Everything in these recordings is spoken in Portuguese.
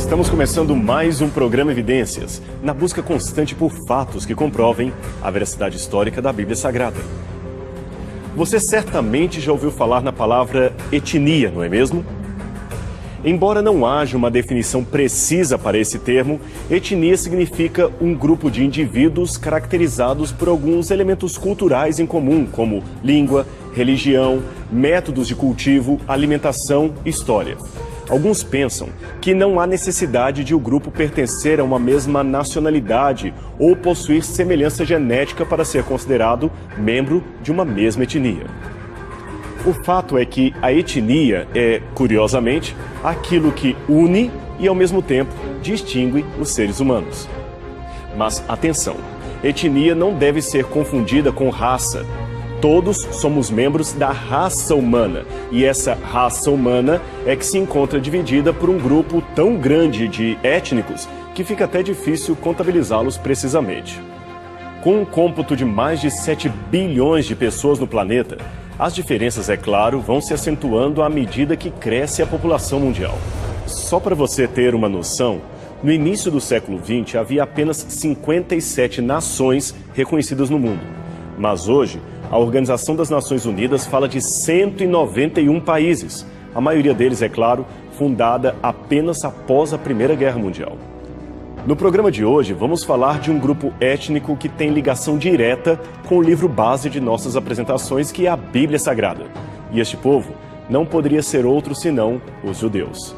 Estamos começando mais um programa Evidências, na busca constante por fatos que comprovem a veracidade histórica da Bíblia Sagrada. Você certamente já ouviu falar na palavra etnia, não é mesmo? Embora não haja uma definição precisa para esse termo, etnia significa um grupo de indivíduos caracterizados por alguns elementos culturais em comum, como língua, religião, métodos de cultivo, alimentação e história. Alguns pensam que não há necessidade de o grupo pertencer a uma mesma nacionalidade ou possuir semelhança genética para ser considerado membro de uma mesma etnia. O fato é que a etnia é, curiosamente, aquilo que une e, ao mesmo tempo, distingue os seres humanos. Mas, atenção, etnia não deve ser confundida com raça. Todos somos membros da raça humana, e essa raça humana é que se encontra dividida por um grupo tão grande de étnicos que fica até difícil contabilizá-los precisamente. Com um cômputo de mais de 7 bilhões de pessoas no planeta, as diferenças, é claro, vão se acentuando à medida que cresce a população mundial. Só para você ter uma noção, no início do século XX havia apenas 57 nações reconhecidas no mundo. Mas hoje, a Organização das Nações Unidas fala de 191 países, a maioria deles, é claro, fundada apenas após a Primeira Guerra Mundial. No programa de hoje, vamos falar de um grupo étnico que tem ligação direta com o livro base de nossas apresentações, que é a Bíblia Sagrada. E este povo não poderia ser outro senão os judeus.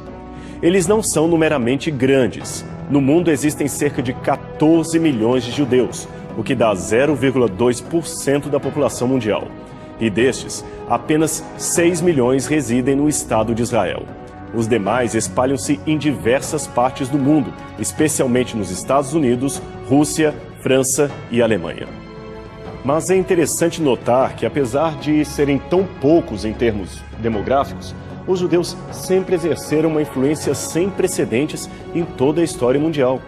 Eles não são numericamente grandes. No mundo existem cerca de 14 milhões de judeus, o que dá 0,2% da população mundial. E destes, apenas 6 milhões residem no Estado de Israel. Os demais espalham-se em diversas partes do mundo, especialmente nos Estados Unidos, Rússia, França e Alemanha. Mas é interessante notar que, apesar de serem tão poucos em termos demográficos, os judeus sempre exerceram uma influência sem precedentes em toda a história mundial.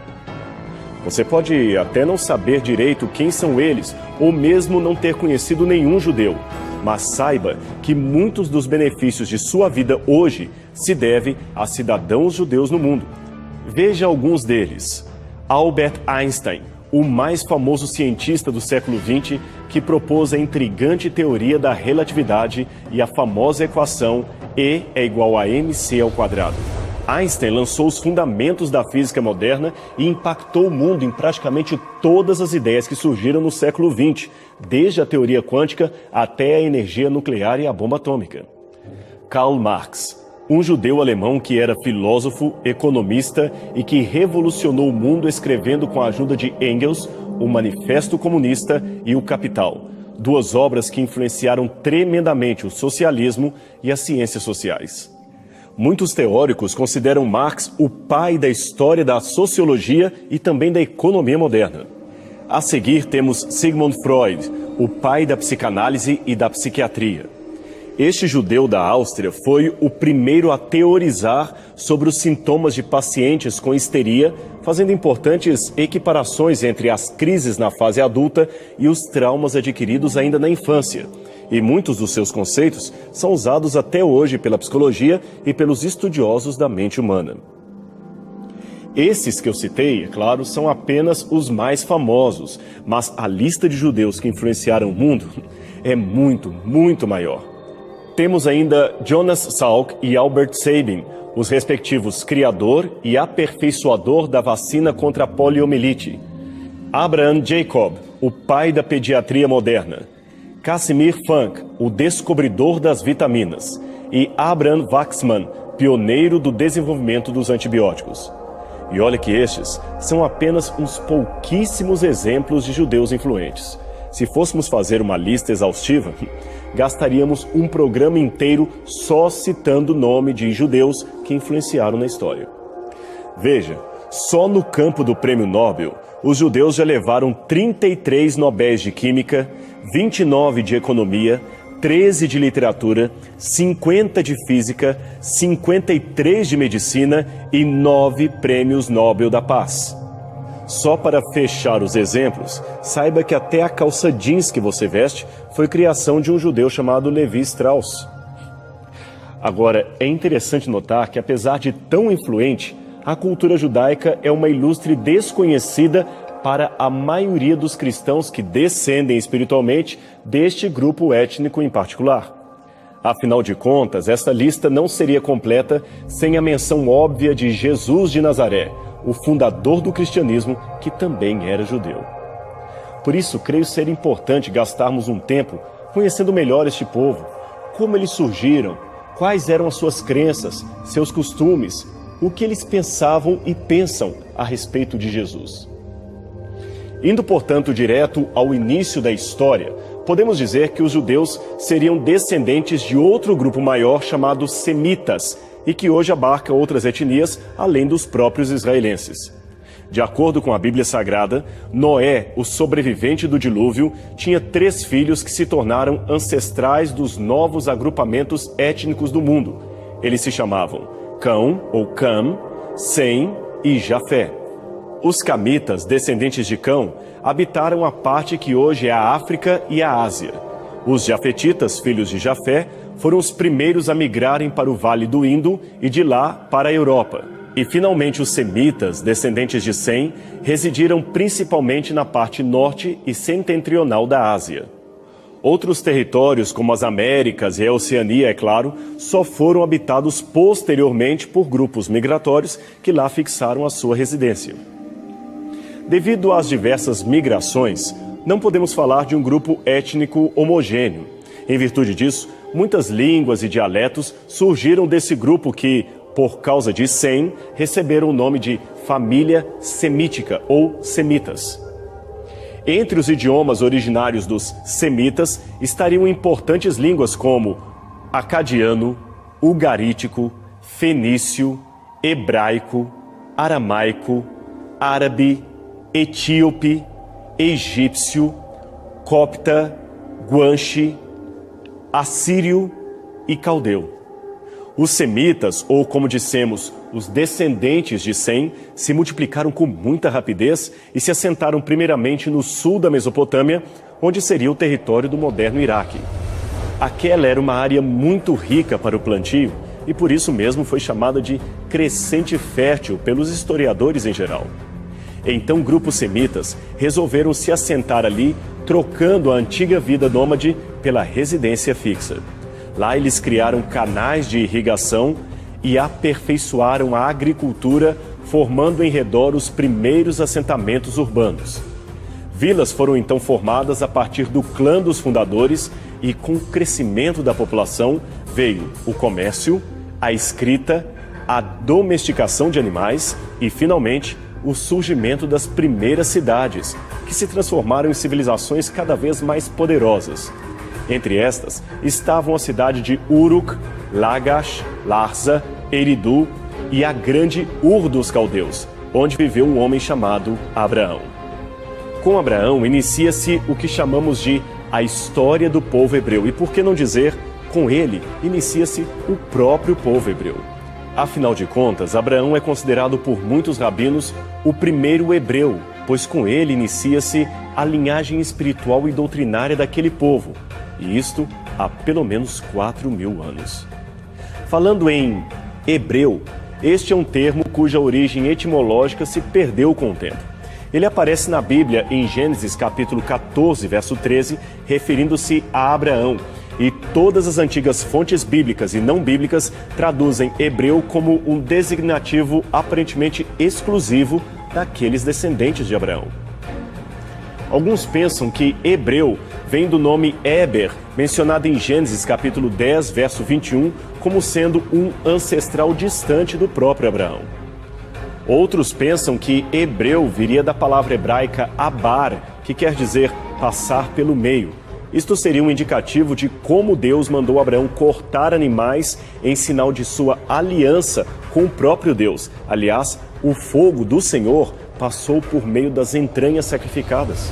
Você pode até não saber direito quem são eles, ou mesmo não ter conhecido nenhum judeu, mas saiba que muitos dos benefícios de sua vida hoje se devem a cidadãos judeus no mundo. Veja alguns deles. Albert Einstein, o mais famoso cientista do século XX, que propôs a intrigante teoria da relatividade e a famosa equação E é igual a mc². Einstein lançou os fundamentos da física moderna e impactou o mundo em praticamente todas as ideias que surgiram no século XX, desde a teoria quântica até a energia nuclear e a bomba atômica. Karl Marx, um judeu alemão que era filósofo, economista e que revolucionou o mundo escrevendo com a ajuda de Engels o Manifesto Comunista e o Capital, duas obras que influenciaram tremendamente o socialismo e as ciências sociais. Muitos teóricos consideram Marx o pai da história da sociologia e também da economia moderna. A seguir temos Sigmund Freud, o pai da psicanálise e da psiquiatria. Este judeu da Áustria foi o primeiro a teorizar sobre os sintomas de pacientes com histeria, fazendo importantes equiparações entre as crises na fase adulta e os traumas adquiridos ainda na infância. E muitos dos seus conceitos são usados até hoje pela psicologia e pelos estudiosos da mente humana. Esses que eu citei, é claro, são apenas os mais famosos, mas a lista de judeus que influenciaram o mundo é muito, muito maior. Temos ainda Jonas Salk e Albert Sabin, os respectivos criador e aperfeiçoador da vacina contra a poliomielite. Abraham Jacob, o pai da pediatria moderna. Casimir Funk, o descobridor das vitaminas, e Abraham Waxman, pioneiro do desenvolvimento dos antibióticos. E olha que estes são apenas uns pouquíssimos exemplos de judeus influentes. Se fôssemos fazer uma lista exaustiva, gastaríamos um programa inteiro só citando o nome de judeus que influenciaram na história. Veja, só no campo do Prêmio Nobel, os judeus já levaram 33 Nobéis de Química, 29 de Economia, 13 de Literatura, 50 de Física, 53 de Medicina e 9 Prêmios Nobel da Paz. Só para fechar os exemplos, saiba que até a calça jeans que você veste foi criação de um judeu chamado Levi Strauss. Agora, é interessante notar que, apesar de tão influente, a cultura judaica é uma ilustre desconhecida para a maioria dos cristãos que descendem espiritualmente deste grupo étnico em particular. Afinal de contas, esta lista não seria completa sem a menção óbvia de Jesus de Nazaré, o fundador do cristianismo, que também era judeu. Por isso, creio ser importante gastarmos um tempo conhecendo melhor este povo, como eles surgiram, quais eram as suas crenças, seus costumes, o que eles pensavam e pensam a respeito de Jesus. Indo, portanto, direto ao início da história, podemos dizer que os judeus seriam descendentes de outro grupo maior chamado semitas, e que hoje abarca outras etnias além dos próprios israelenses. De acordo com a Bíblia Sagrada, Noé, o sobrevivente do dilúvio, tinha 3 filhos que se tornaram ancestrais dos novos agrupamentos étnicos do mundo. Eles se chamavam Cão, ou Cam, Sem e Jafé. Os camitas, descendentes de Cão, habitaram a parte que hoje é a África e a Ásia. Os jafetitas, filhos de Jafé, foram os primeiros a migrarem para o Vale do Indo e de lá para a Europa. E, finalmente, os semitas, descendentes de Sem, residiram principalmente na parte norte e setentrional da Ásia. Outros territórios, como as Américas e a Oceania, é claro, só foram habitados posteriormente por grupos migratórios que lá fixaram a sua residência. Devido às diversas migrações, não podemos falar de um grupo étnico homogêneo. Em virtude disso, muitas línguas e dialetos surgiram desse grupo que, por causa de Sem, receberam o nome de família semítica ou semitas. Entre os idiomas originários dos semitas estariam importantes línguas como acadiano, ugarítico, fenício, hebraico, aramaico, árabe, etíope, egípcio, copta, guanche, assírio e caldeu. Os semitas, ou como dissemos, os descendentes de Sem, se multiplicaram com muita rapidez e se assentaram primeiramente no sul da Mesopotâmia, onde seria o território do moderno Iraque. Aquela era uma área muito rica para o plantio e por isso mesmo foi chamada de crescente fértil pelos historiadores em geral. Então grupos semitas resolveram se assentar ali, trocando a antiga vida nômade pela residência fixa. Lá eles criaram canais de irrigação e aperfeiçoaram a agricultura, formando em redor os primeiros assentamentos urbanos. Vilas foram então formadas a partir do clã dos fundadores e, com o crescimento da população, veio o comércio, a escrita, a domesticação de animais e, finalmente, o surgimento das primeiras cidades, que se transformaram em civilizações cada vez mais poderosas. Entre estas estavam a cidade de Uruk, Lagash, Larsa, Eridu e a grande Ur dos Caldeus, onde viveu um homem chamado Abraão. Com Abraão inicia-se o que chamamos de a história do povo hebreu e, por que não dizer, com ele inicia-se o próprio povo hebreu. Afinal de contas, Abraão é considerado por muitos rabinos o primeiro hebreu, pois com ele inicia-se a linhagem espiritual e doutrinária daquele povo, e isto há pelo menos 4.000 anos. Falando em hebreu, este é um termo cuja origem etimológica se perdeu com o tempo. Ele aparece na Bíblia em Gênesis capítulo 14, verso 13, referindo-se a Abraão, e todas as antigas fontes bíblicas e não bíblicas traduzem hebreu como um designativo aparentemente exclusivo daqueles descendentes de Abraão. Alguns pensam que hebreu vem do nome Éber, mencionado em Gênesis capítulo 10, verso 21, como sendo um ancestral distante do próprio Abraão. Outros pensam que hebreu viria da palavra hebraica abar, que quer dizer passar pelo meio. Isto seria um indicativo de como Deus mandou Abraão cortar animais em sinal de sua aliança com o próprio Deus. Aliás, o fogo do Senhor passou por meio das entranhas sacrificadas.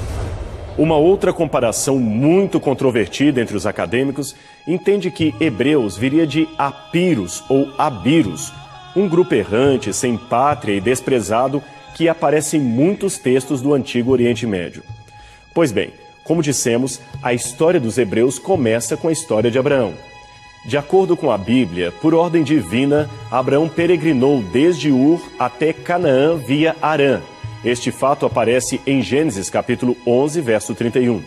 Uma outra comparação muito controvertida entre os acadêmicos entende que hebreus viria de Apiros ou Abiros, um grupo errante, sem pátria e desprezado que aparece em muitos textos do Antigo Oriente Médio. Pois bem, como dissemos, a história dos hebreus começa com a história de Abraão. De acordo com a Bíblia, por ordem divina, Abraão peregrinou desde Ur até Canaã via Harã. Este fato aparece em Gênesis capítulo 11, verso 31.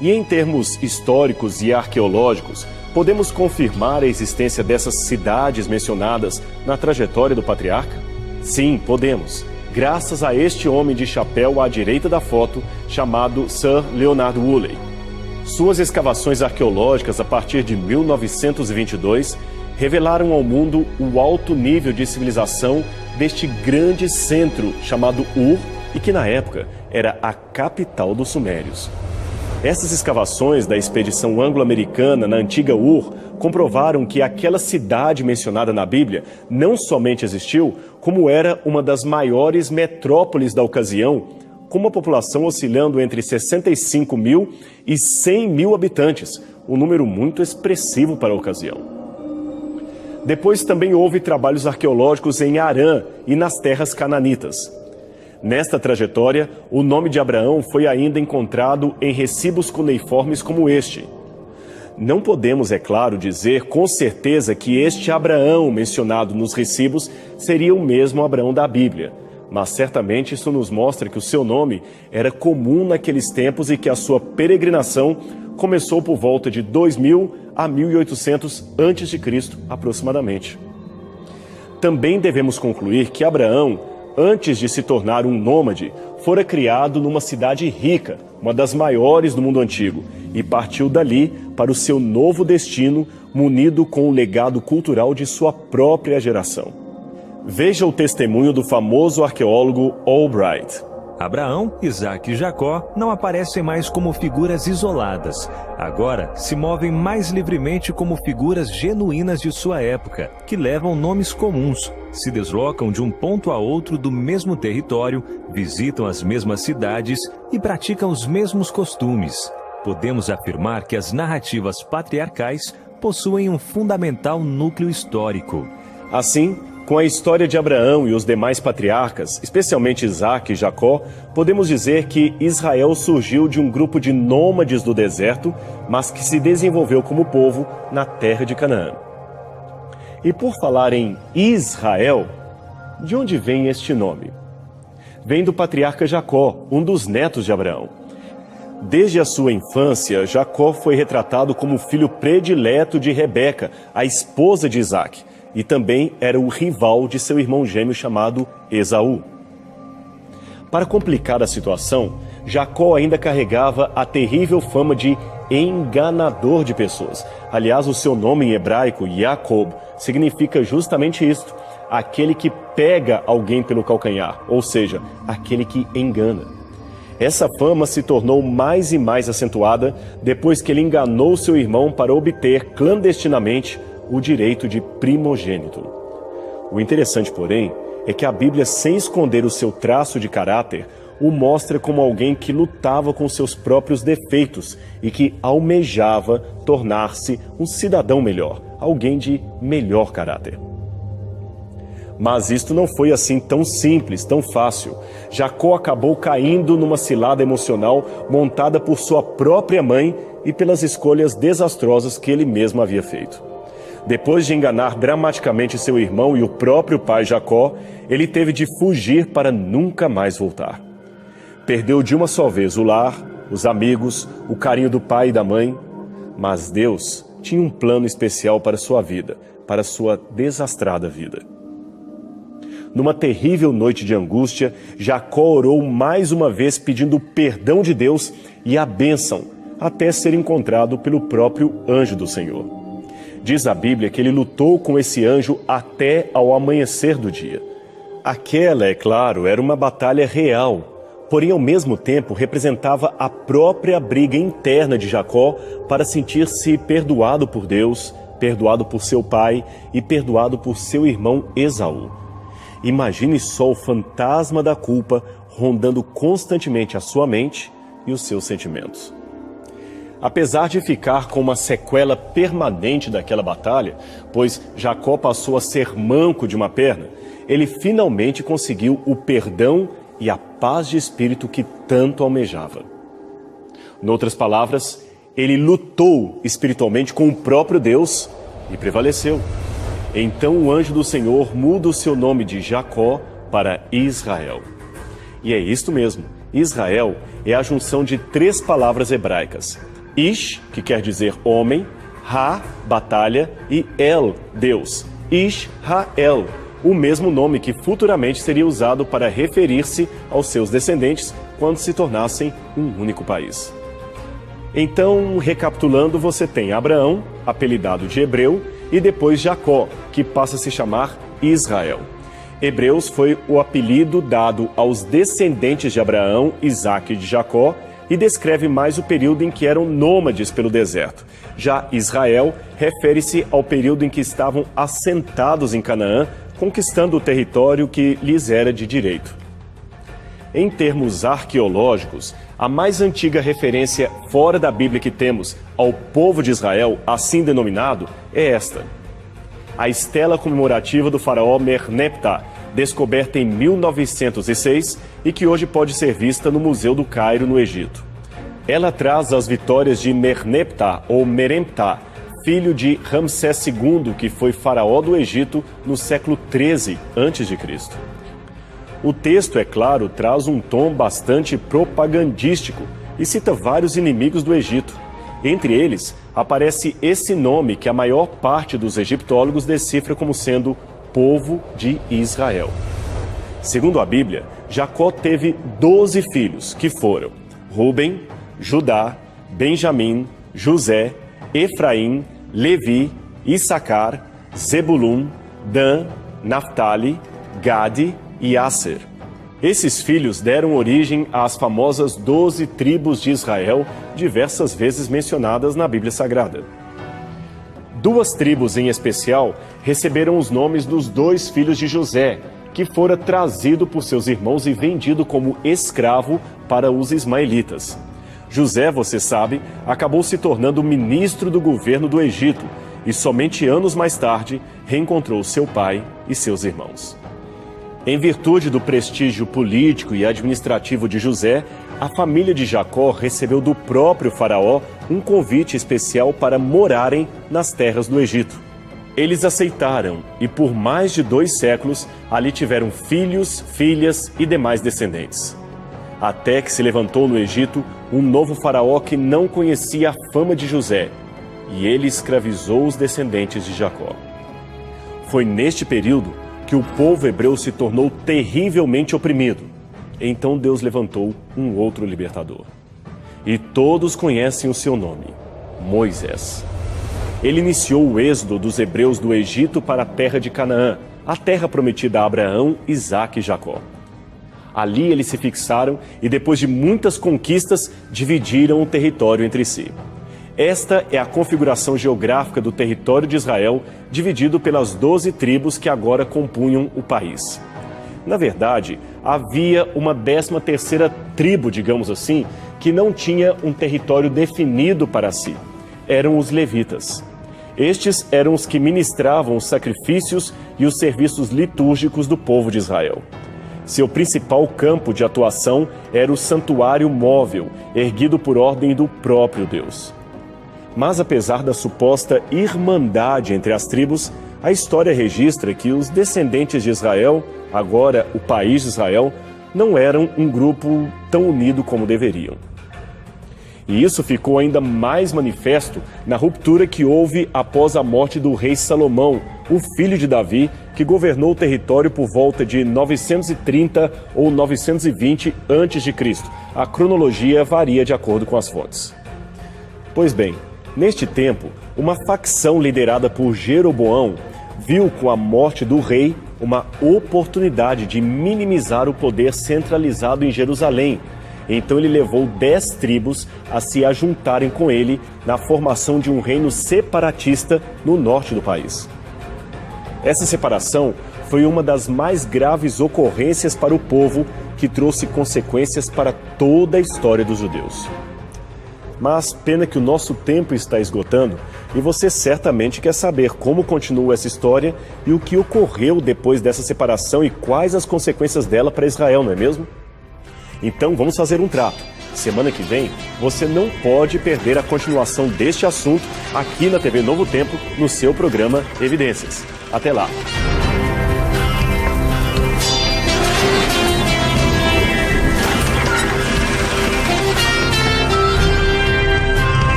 E em termos históricos e arqueológicos, podemos confirmar a existência dessas cidades mencionadas na trajetória do patriarca? Sim, podemos, graças a este homem de chapéu à direita da foto, chamado Sir Leonard Woolley. Suas escavações arqueológicas a partir de 1922 revelaram ao mundo o alto nível de civilização deste grande centro chamado Ur e que na época era a capital dos Sumérios. Essas escavações da expedição anglo-americana na antiga Ur comprovaram que aquela cidade mencionada na Bíblia não somente existiu, como era uma das maiores metrópoles da ocasião, com uma população oscilando entre 65 mil e 100 mil habitantes, um número muito expressivo para a ocasião. Depois também houve trabalhos arqueológicos em Harã e nas terras cananitas. Nesta trajetória, o nome de Abraão foi ainda encontrado em recibos cuneiformes como este. Não podemos, é claro, dizer com certeza que este Abraão mencionado nos recibos seria o mesmo Abraão da Bíblia, mas certamente isso nos mostra que o seu nome era comum naqueles tempos e que a sua peregrinação começou por volta de 2000 a 1800 a.C., aproximadamente. Também devemos concluir que Abraão, antes de se tornar um nômade, fora criado numa cidade rica, uma das maiores do mundo antigo, e partiu dali para o seu novo destino, munido com o legado cultural de sua própria geração. Veja o testemunho do famoso arqueólogo Albright. Abraão, Isaque e Jacó não aparecem mais como figuras isoladas. Agora se movem mais livremente como figuras genuínas de sua época, que levam nomes comuns, se deslocam de um ponto a outro do mesmo território, visitam as mesmas cidades e praticam os mesmos costumes. Podemos afirmar que as narrativas patriarcais possuem um fundamental núcleo histórico. Assim, com a história de Abraão e os demais patriarcas, especialmente Isaque e Jacó, podemos dizer que Israel surgiu de um grupo de nômades do deserto, mas que se desenvolveu como povo na terra de Canaã. E por falar em Israel, de onde vem este nome? Vem do patriarca Jacó, um dos netos de Abraão. Desde a sua infância, Jacó foi retratado como filho predileto de Rebeca, a esposa de Isaque, e também era o rival de seu irmão gêmeo chamado Esaú. Para complicar a situação, Jacó ainda carregava a terrível fama de enganador de pessoas. Aliás, o seu nome em hebraico, Jacob, significa justamente isto, aquele que pega alguém pelo calcanhar, ou seja, aquele que engana. Essa fama se tornou mais e mais acentuada depois que ele enganou seu irmão para obter clandestinamente o direito de primogênito. O interessante, porém, é que a Bíblia, sem esconder o seu traço de caráter, o mostra como alguém que lutava com seus próprios defeitos e que almejava tornar-se um cidadão melhor, alguém de melhor caráter. Mas isto não foi assim tão simples, tão fácil. Jacó acabou caindo numa cilada emocional montada por sua própria mãe e pelas escolhas desastrosas que ele mesmo havia feito. Depois de enganar dramaticamente seu irmão e o próprio pai Jacó, ele teve de fugir para nunca mais voltar. Perdeu de uma só vez o lar, os amigos, o carinho do pai e da mãe, mas Deus tinha um plano especial para sua vida, para sua desastrada vida. Numa terrível noite de angústia, Jacó orou mais uma vez pedindo o perdão de Deus e a bênção, até ser encontrado pelo próprio anjo do Senhor. Diz a Bíblia que ele lutou com esse anjo até ao amanhecer do dia. Aquela, é claro, era uma batalha real, porém ao mesmo tempo representava a própria briga interna de Jacó para sentir-se perdoado por Deus, perdoado por seu pai e perdoado por seu irmão Esaú. Imagine só o fantasma da culpa rondando constantemente a sua mente e os seus sentimentos. Apesar de ficar com uma sequela permanente daquela batalha, pois Jacó passou a ser manco de uma perna, ele finalmente conseguiu o perdão e a paz de espírito que tanto almejava. Noutras palavras, Ele lutou espiritualmente com o próprio Deus e prevaleceu. Então o anjo do Senhor muda o seu nome de Jacó para Israel. E é isto mesmo, Israel é a junção de 3 palavras hebraicas. Ish, que quer dizer homem, Ha, batalha, e El, Deus. Israel, o mesmo nome que futuramente seria usado para referir-se aos seus descendentes quando se tornassem um único país. Então, recapitulando, você tem Abraão, apelidado de Hebreu, e depois Jacó, que passa a se chamar Israel. Hebreus foi o apelido dado aos descendentes de Abraão, Isaque e de Jacó, e descreve mais o período em que eram nômades pelo deserto. Já Israel refere-se ao período em que estavam assentados em Canaã, conquistando o território que lhes era de direito. Em termos arqueológicos, a mais antiga referência fora da Bíblia que temos ao povo de Israel, assim denominado, é esta. A estela comemorativa do faraó Merneptah, descoberta em 1906 e que hoje pode ser vista no Museu do Cairo, no Egito. Ela traz as vitórias de Merneptah ou Meremptah, filho de Ramsés II, que foi faraó do Egito no século 13 a.C. O texto, é claro, traz um tom bastante propagandístico e cita vários inimigos do Egito. Entre eles, aparece esse nome que a maior parte dos egiptólogos decifra como sendo povo de Israel. Segundo a Bíblia, Jacó teve 12 filhos, que foram Ruben, Judá, Benjamim, José, Efraim, Levi, Issacar, Zebulun, Dan, Naftali, Gade e Asser. Esses filhos deram origem às famosas 12 tribos de Israel, diversas vezes mencionadas na Bíblia Sagrada. 2 tribos em especial receberam os nomes dos 2 filhos de José, que fora trazido por seus irmãos e vendido como escravo para os ismaelitas. José, você sabe, acabou se tornando ministro do governo do Egito e somente anos mais tarde reencontrou seu pai e seus irmãos. Em virtude do prestígio político e administrativo de José, a família de Jacó recebeu do próprio faraó um convite especial para morarem nas terras do Egito. Eles aceitaram e por mais de 2 séculos ali tiveram filhos, filhas e demais descendentes. Até que se levantou no Egito um novo faraó que não conhecia a fama de José, e ele escravizou os descendentes de Jacó. Foi neste período que o povo hebreu se tornou terrivelmente oprimido. Então Deus levantou um outro libertador. E todos conhecem o seu nome, Moisés. Ele iniciou o êxodo dos hebreus do Egito para a terra de Canaã, a terra prometida a Abraão, Isaque e Jacó. Ali eles se fixaram e depois de muitas conquistas, dividiram o território entre si. Esta é a configuração geográfica do território de Israel, dividido pelas 12 tribos que agora compunham o país. Na verdade, havia uma 13ª tribo, digamos assim, que não tinha um território definido para si. Eram os levitas. Estes eram os que ministravam os sacrifícios e os serviços litúrgicos do povo de Israel. Seu principal campo de atuação era o santuário móvel, erguido por ordem do próprio Deus. Mas apesar da suposta irmandade entre as tribos, a história registra que os descendentes de Israel, agora o país de Israel, não eram um grupo tão unido como deveriam. E isso ficou ainda mais manifesto na ruptura que houve após a morte do rei Salomão, o filho de Davi, que governou o território por volta de 930 ou 920 a.C. A cronologia varia de acordo com as fontes. Pois bem, neste tempo, uma facção liderada por Jeroboão viu com a morte do rei uma oportunidade de minimizar o poder centralizado em Jerusalém. Então ele levou 10 tribos a se ajuntarem com ele na formação de um reino separatista no norte do país. Essa separação foi uma das mais graves ocorrências para o povo, que trouxe consequências para toda a história dos judeus. Mas pena que o nosso tempo está esgotando e você certamente quer saber como continua essa história e o que ocorreu depois dessa separação e quais as consequências dela para Israel, não é mesmo? Então vamos fazer um trato. Semana que vem, você não pode perder a continuação deste assunto aqui na TV Novo Tempo, no seu programa Evidências. Até lá!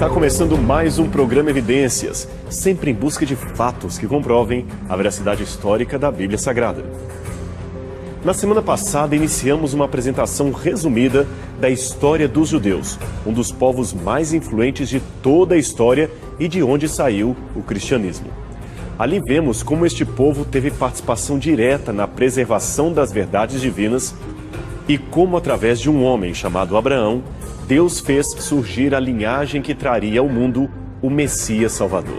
Está começando mais um programa Evidências, sempre em busca de fatos que comprovem a veracidade histórica da Bíblia Sagrada. Na semana passada, iniciamos uma apresentação resumida da história dos judeus, um dos povos mais influentes de toda a história e de onde saiu o cristianismo. Ali vemos como este povo teve participação direta na preservação das verdades divinas e como, através de um homem chamado Abraão, Deus fez surgir a linhagem que traria ao mundo o Messias Salvador.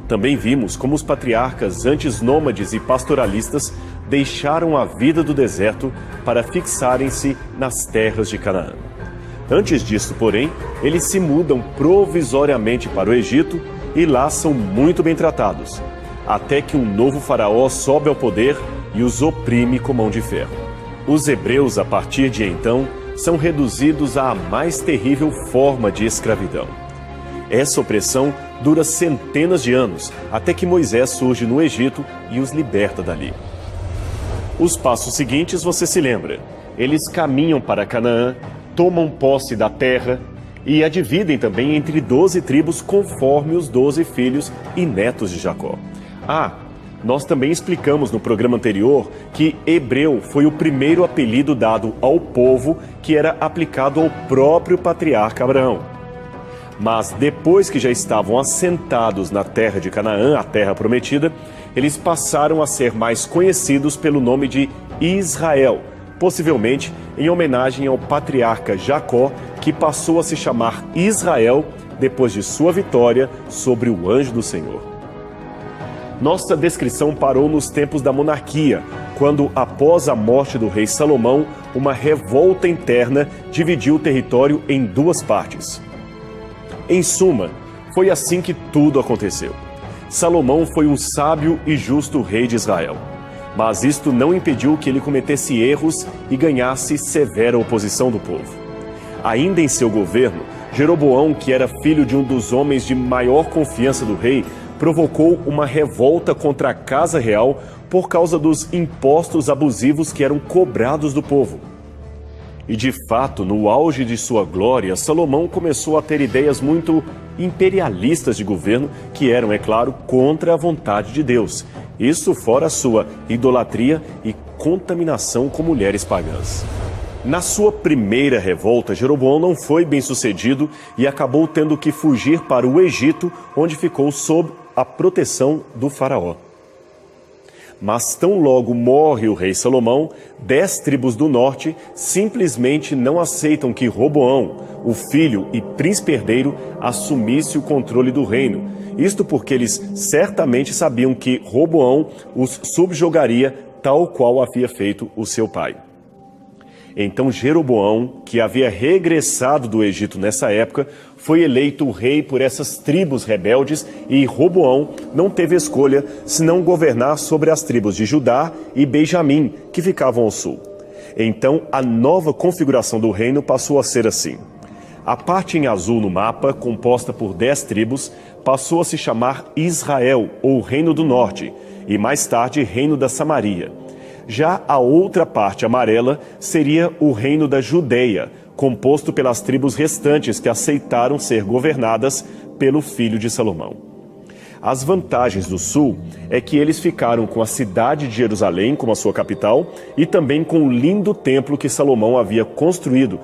Também vimos como os patriarcas antes nômades e pastoralistas deixaram a vida do deserto para fixarem-se nas terras de Canaã. Antes disso, porém, eles se mudam provisoriamente para o Egito e lá são muito bem tratados, até que um novo faraó sobe ao poder e os oprime com mão de ferro. Os hebreus, a partir de então, são reduzidos à mais terrível forma de escravidão. Essa opressão dura centenas de anos, até que Moisés surge no Egito e os liberta dali. Os passos seguintes você se lembra. Eles caminham para Canaã, tomam posse da terra e a dividem também entre 12 tribos conforme os 12 filhos e netos de Jacó. Nós também explicamos no programa anterior que hebreu foi o primeiro apelido dado ao povo que era aplicado ao próprio patriarca Abraão. Mas depois que já estavam assentados na terra de Canaã, a terra prometida, eles passaram a ser mais conhecidos pelo nome de Israel, possivelmente em homenagem ao patriarca Jacó, que passou a se chamar Israel depois de sua vitória sobre o anjo do Senhor. Nossa descrição parou nos tempos da monarquia, quando, após a morte do rei Salomão, uma revolta interna dividiu o território em duas partes. Em suma, foi assim que tudo aconteceu. Salomão foi um sábio e justo rei de Israel, mas isto não impediu que ele cometesse erros e ganhasse severa oposição do povo. Ainda em seu governo, Jeroboão, que era filho de um dos homens de maior confiança do rei, provocou uma revolta contra a casa real por causa dos impostos abusivos que eram cobrados do povo. E de fato, no auge de sua glória, Salomão começou a ter ideias muito imperialistas de governo que eram, é claro, contra a vontade de Deus. Isso fora a sua idolatria e contaminação com mulheres pagãs. Na sua primeira revolta, Jeroboão não foi bem sucedido e acabou tendo que fugir para o Egito, onde ficou sob a proteção do faraó. Mas tão logo morre o rei Salomão, 10 tribos do norte simplesmente não aceitam que Roboão, o filho e príncipe herdeiro, assumisse o controle do reino. Isto porque eles certamente sabiam que Roboão os subjugaria tal qual havia feito o seu pai. Então Jeroboão, que havia regressado do Egito nessa época, foi eleito rei por essas tribos rebeldes e Roboão não teve escolha senão governar sobre as tribos de Judá e Benjamim, que ficavam ao sul. Então a nova configuração do reino passou a ser assim. A parte em azul no mapa, composta por 10 tribos, passou a se chamar Israel, ou Reino do Norte, e mais tarde Reino da Samaria. Já a outra parte amarela seria o Reino da Judeia, composto pelas tribos restantes que aceitaram ser governadas pelo filho de Salomão. As vantagens do sul é que eles ficaram com a cidade de Jerusalém como a sua capital e também com o lindo templo que Salomão havia construído.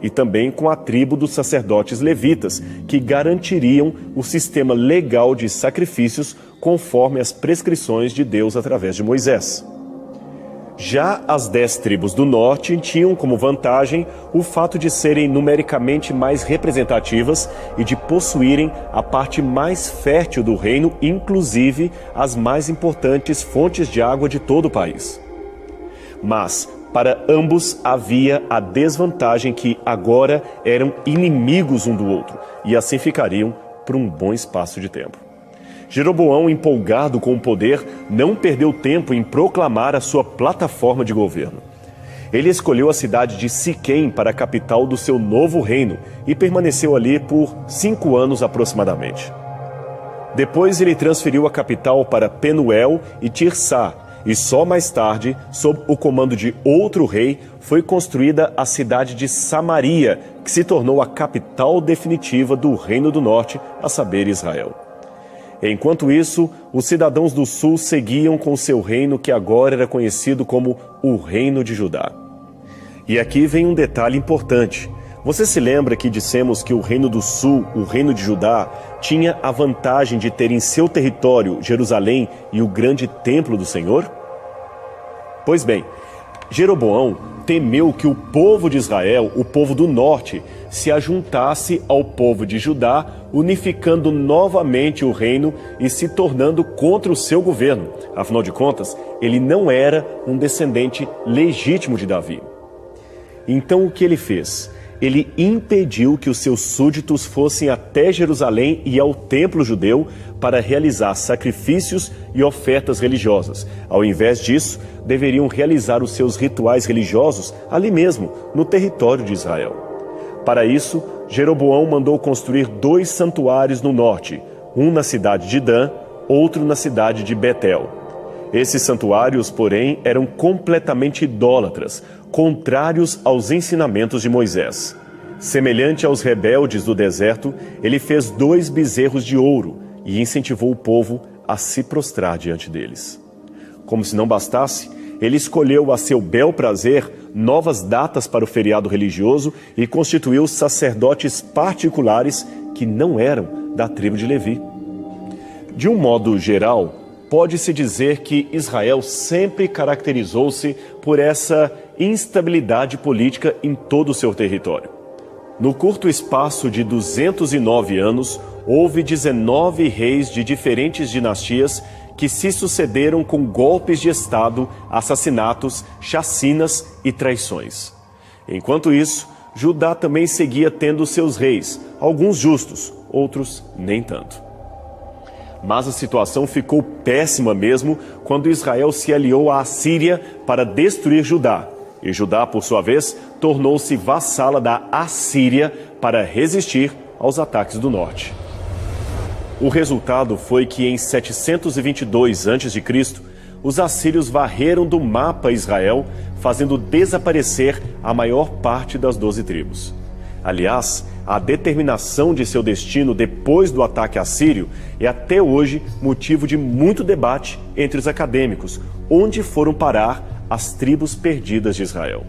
E também com a tribo dos sacerdotes levitas, que garantiriam o sistema legal de sacrifícios conforme as prescrições de Deus através de Moisés. Já as 10 tribos do norte tinham como vantagem o fato de serem numericamente mais representativas e de possuírem a parte mais fértil do reino, inclusive as mais importantes fontes de água de todo o país. Mas, para ambos havia a desvantagem que agora eram inimigos um do outro e assim ficariam por um bom espaço de tempo. Jeroboão, empolgado com o poder, não perdeu tempo em proclamar a sua plataforma de governo. Ele escolheu a cidade de Siquém para a capital do seu novo reino e permaneceu ali por 5 anos aproximadamente. Depois ele transferiu a capital para Penuel e Tirsá, e só mais tarde, sob o comando de outro rei, foi construída a cidade de Samaria, que se tornou a capital definitiva do Reino do Norte, a saber, Israel. Enquanto isso, os cidadãos do sul seguiam com seu reino, que agora era conhecido como o Reino de Judá. E aqui vem um detalhe importante. Você se lembra que dissemos que o Reino do Sul, o Reino de Judá, tinha a vantagem de ter em seu território Jerusalém e o grande templo do Senhor? Pois bem, Jeroboão temeu que o povo de Israel, o povo do norte, se ajuntasse ao povo de Judá, unificando novamente o reino e se tornando contra o seu governo. Afinal de contas, ele não era um descendente legítimo de Davi. Então o que ele fez? Ele impediu que os seus súditos fossem até Jerusalém e ao templo judeu para realizar sacrifícios e ofertas religiosas. Ao invés disso, deveriam realizar os seus rituais religiosos ali mesmo, no território de Israel. Para isso, Jeroboão mandou construir 2 santuários no norte, um na cidade de Dan, outro na cidade de Betel. Esses santuários, porém, eram completamente idólatras, contrários aos ensinamentos de Moisés. Semelhante aos rebeldes do deserto, ele fez 2 bezerros de ouro e incentivou o povo a se prostrar diante deles. Como se não bastasse, ele escolheu a seu bel prazer novas datas para o feriado religioso e constituiu sacerdotes particulares que não eram da tribo de Levi. De um modo geral, pode-se dizer que Israel sempre caracterizou-se por essa instabilidade política em todo o seu território. No curto espaço de 209 anos, houve 19 reis de diferentes dinastias que se sucederam com golpes de Estado, assassinatos, chacinas e traições. Enquanto isso, Judá também seguia tendo seus reis, alguns justos, outros nem tanto. Mas a situação ficou péssima mesmo quando Israel se aliou à Assíria para destruir Judá. E Judá, por sua vez, tornou-se vassala da Assíria para resistir aos ataques do norte. O resultado foi que em 722 a.C., os assírios varreram do mapa Israel, fazendo desaparecer a maior parte das 12 tribos. Aliás, a determinação de seu destino depois do ataque assírio é até hoje motivo de muito debate entre os acadêmicos, onde foram parar as tribos perdidas de Israel.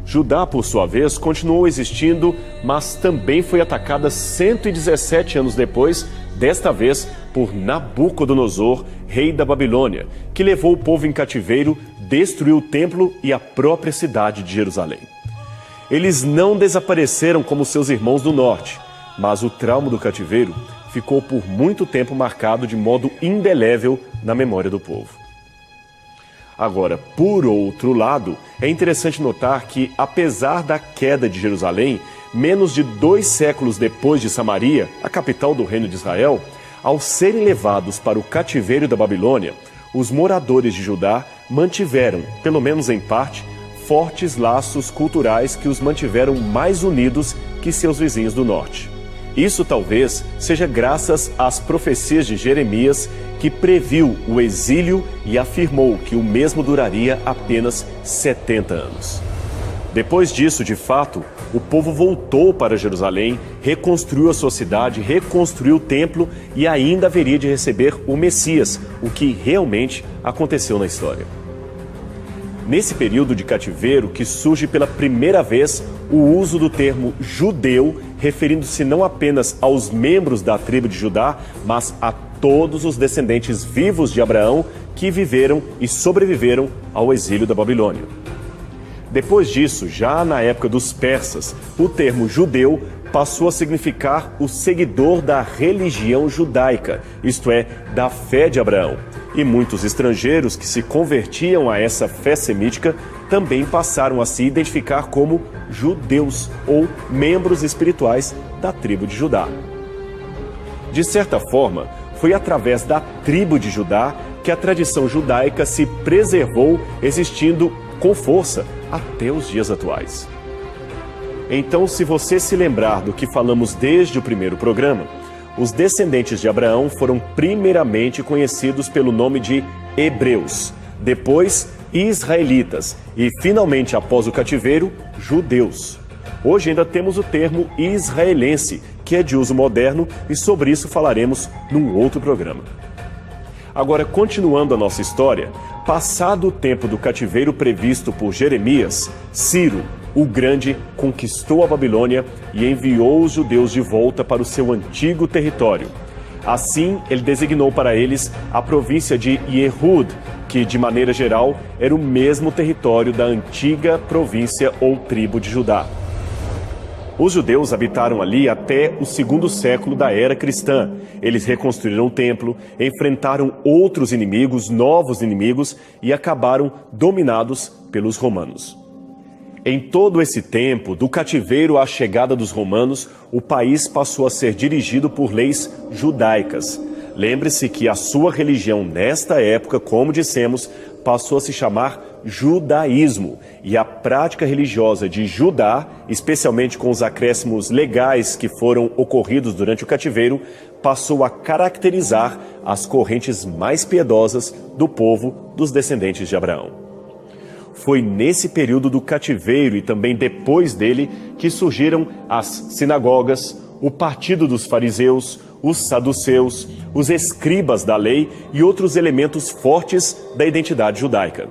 Judá, por sua vez, continuou existindo, mas também foi atacada 117 anos depois, desta vez por Nabucodonosor, rei da Babilônia, que levou o povo em cativeiro, destruiu o templo e a própria cidade de Jerusalém. Eles não desapareceram como seus irmãos do norte, mas o trauma do cativeiro ficou por muito tempo marcado de modo indelével na memória do povo. Agora, por outro lado, é interessante notar que, apesar da queda de Jerusalém, menos de 2 séculos depois de Samaria, a capital do reino de Israel, ao serem levados para o cativeiro da Babilônia, os moradores de Judá mantiveram, pelo menos em parte, fortes laços culturais que os mantiveram mais unidos que seus vizinhos do norte. Isso talvez seja graças às profecias de Jeremias, que previu o exílio e afirmou que o mesmo duraria apenas 70 anos. Depois disso, de fato, o povo voltou para Jerusalém, reconstruiu a sua cidade, reconstruiu o templo e ainda haveria de receber o Messias, o que realmente aconteceu na história. Nesse período de cativeiro que surge pela primeira vez o uso do termo judeu, referindo-se não apenas aos membros da tribo de Judá, mas a todos os descendentes vivos de Abraão que viveram e sobreviveram ao exílio da Babilônia. Depois disso, já na época dos persas, o termo judeu passou a significar o seguidor da religião judaica, isto é, da fé de Abraão. E muitos estrangeiros que se convertiam a essa fé semítica também passaram a se identificar como judeus ou membros espirituais da tribo de Judá. De certa forma, foi através da tribo de Judá que a tradição judaica se preservou, existindo com força até os dias atuais. Então, se você se lembrar do que falamos desde o primeiro programa, os descendentes de Abraão foram primeiramente conhecidos pelo nome de hebreus, depois israelitas e, finalmente, após o cativeiro, judeus. Hoje ainda temos o termo israelense, que é de uso moderno, e sobre isso falaremos num outro programa. Agora, continuando a nossa história, passado o tempo do cativeiro previsto por Jeremias, Ciro, o Grande, conquistou a Babilônia e enviou os judeus de volta para o seu antigo território. Assim, ele designou para eles a província de Yehud, que, de maneira geral, era o mesmo território da antiga província ou tribo de Judá. Os judeus habitaram ali até o 2º século da era cristã. Eles reconstruíram o templo, enfrentaram outros inimigos, novos inimigos, e acabaram dominados pelos romanos. Em todo esse tempo, do cativeiro à chegada dos romanos, o país passou a ser dirigido por leis judaicas. Lembre-se que a sua religião nesta época, como dissemos, passou a se chamar judaísmo, e a prática religiosa de Judá, especialmente com os acréscimos legais que foram ocorridos durante o cativeiro, passou a caracterizar as correntes mais piedosas do povo dos descendentes de Abraão. Foi nesse período do cativeiro e também depois dele que surgiram as sinagogas, o partido dos fariseus, os saduceus, os escribas da lei e outros elementos fortes da identidade judaica.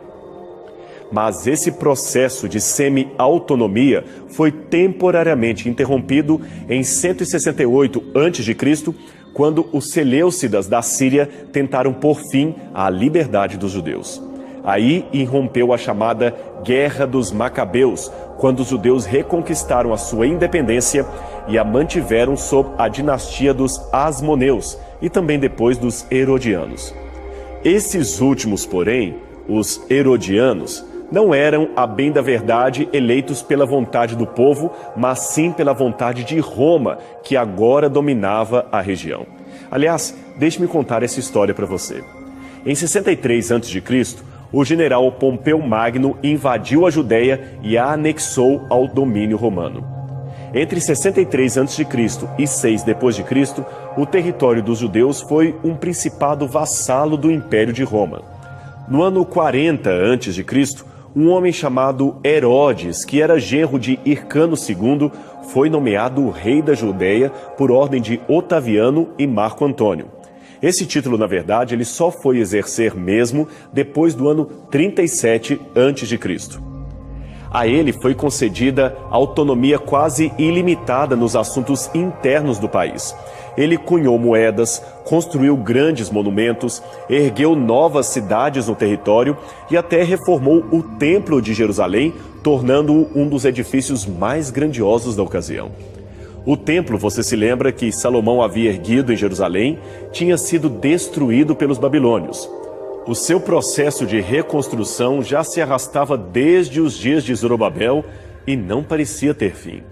Mas esse processo de semi-autonomia foi temporariamente interrompido em 168 a.C., quando os seleucidas da Síria tentaram pôr fim à liberdade dos judeus. Aí irrompeu a chamada Guerra dos Macabeus, quando os judeus reconquistaram a sua independência e a mantiveram sob a dinastia dos Asmoneus e também depois dos Herodianos. Esses últimos, porém, os Herodianos, não eram, a bem da verdade, eleitos pela vontade do povo, mas sim pela vontade de Roma, que agora dominava a região. Aliás, deixe-me contar essa história para você. Em 63 a.C., o general Pompeu Magno invadiu a Judéia e a anexou ao domínio romano. Entre 63 a.C. e 6 d.C., o território dos judeus foi um principado vassalo do Império de Roma. No ano 40 a.C., um homem chamado Herodes, que era genro de Hircano II, foi nomeado rei da Judéia por ordem de Otaviano e Marco Antônio. Esse título, na verdade, ele só foi exercer mesmo depois do ano 37 a.C. A ele foi concedida autonomia quase ilimitada nos assuntos internos do país. Ele cunhou moedas, construiu grandes monumentos, ergueu novas cidades no território e até reformou o Templo de Jerusalém, tornando-o um dos edifícios mais grandiosos da ocasião. O templo, você se lembra que Salomão havia erguido em Jerusalém, tinha sido destruído pelos babilônios. O seu processo de reconstrução já se arrastava desde os dias de Zorobabel e não parecia ter fim.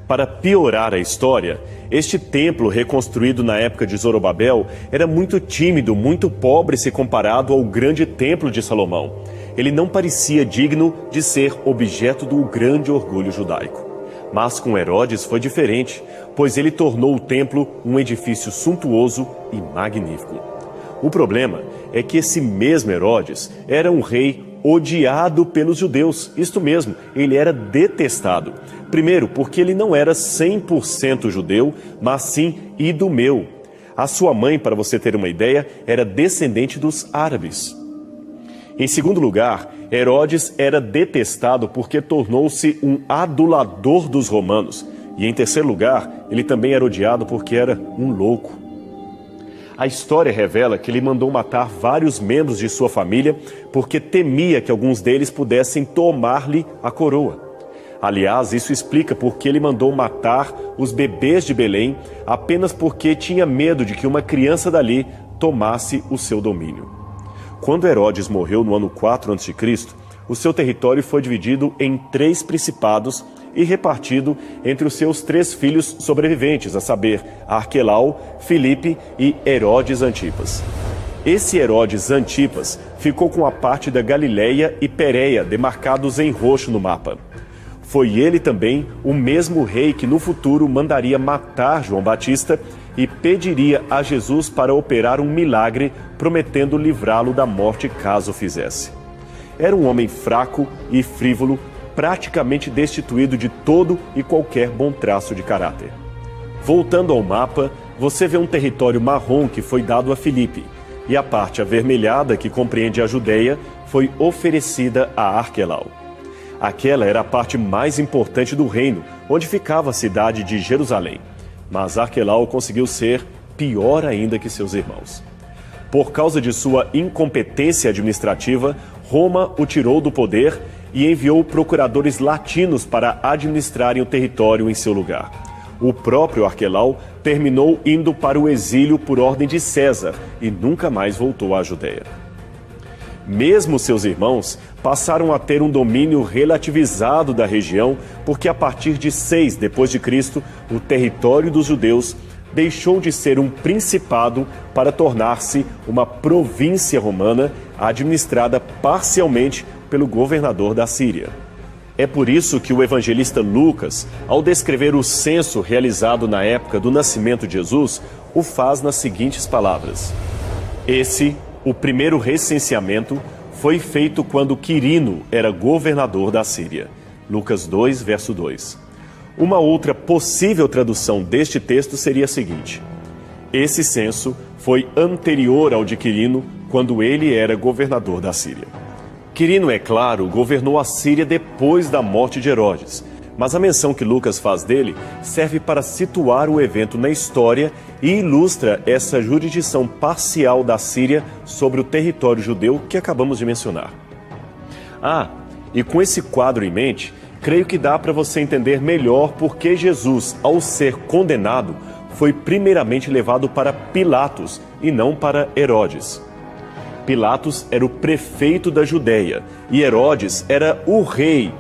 Para piorar a história, este templo reconstruído na época de Zorobabel era muito tímido, muito pobre se comparado ao grande templo de Salomão. Ele não parecia digno de ser objeto do grande orgulho judaico. Mas com Herodes foi diferente, pois ele tornou o templo um edifício suntuoso e magnífico. O problema é que esse mesmo Herodes era um rei odiado pelos judeus, isto mesmo, ele era detestado. Primeiro, porque ele não era 100% judeu, mas sim idumeu. A sua mãe, para você ter uma ideia, era descendente dos árabes. Em segundo lugar, Herodes era detestado porque tornou-se um adulador dos romanos. E em terceiro lugar, ele também era odiado porque era um louco. A história revela que ele mandou matar vários membros de sua família porque temia que alguns deles pudessem tomar-lhe a coroa. Aliás, isso explica porque ele mandou matar os bebês de Belém apenas porque tinha medo de que uma criança dali tomasse o seu domínio. Quando Herodes morreu no ano 4 a.C., o seu território foi dividido em 3 principados e repartido entre os seus 3 filhos sobreviventes, a saber, Arquelau, Filipe e Herodes Antipas. Esse Herodes Antipas ficou com a parte da Galileia e Pérea demarcados em roxo no mapa. Foi ele também o mesmo rei que no futuro mandaria matar João Batista e pediria a Jesus para operar um milagre, prometendo livrá-lo da morte caso o fizesse. Era um homem fraco e frívolo, praticamente destituído de todo e qualquer bom traço de caráter. Voltando ao mapa, você vê um território marrom que foi dado a Filipe, e a parte avermelhada, que compreende a Judeia, foi oferecida a Arquelau. Aquela era a parte mais importante do reino, onde ficava a cidade de Jerusalém. Mas Arquelau conseguiu ser pior ainda que seus irmãos. Por causa de sua incompetência administrativa, Roma o tirou do poder e enviou procuradores latinos para administrarem o território em seu lugar. O próprio Arquelau terminou indo para o exílio por ordem de César e nunca mais voltou à Judeia. Mesmo seus irmãos passaram a ter um domínio relativizado da região, porque a partir de 6 d.C., o território dos judeus deixou de ser um principado para tornar-se uma província romana administrada parcialmente pelo governador da Síria. É por isso que o evangelista Lucas, ao descrever o censo realizado na época do nascimento de Jesus, o faz nas seguintes palavras: Esse, o primeiro recenseamento, foi feito quando Quirino era governador da Síria. Lucas 2, verso 2. Uma outra possível tradução deste texto seria a seguinte: Esse censo foi anterior ao de Quirino, quando ele era governador da Síria. Quirino, é claro, governou a Síria depois da morte de Herodes, mas a menção que Lucas faz dele serve para situar o evento na história e ilustra essa jurisdição parcial da Síria sobre o território judeu que acabamos de mencionar. E com esse quadro em mente, creio que dá para você entender melhor por que Jesus, ao ser condenado, foi primeiramente levado para Pilatos e não para Herodes. Pilatos era o prefeito da Judeia e Herodes era o rei,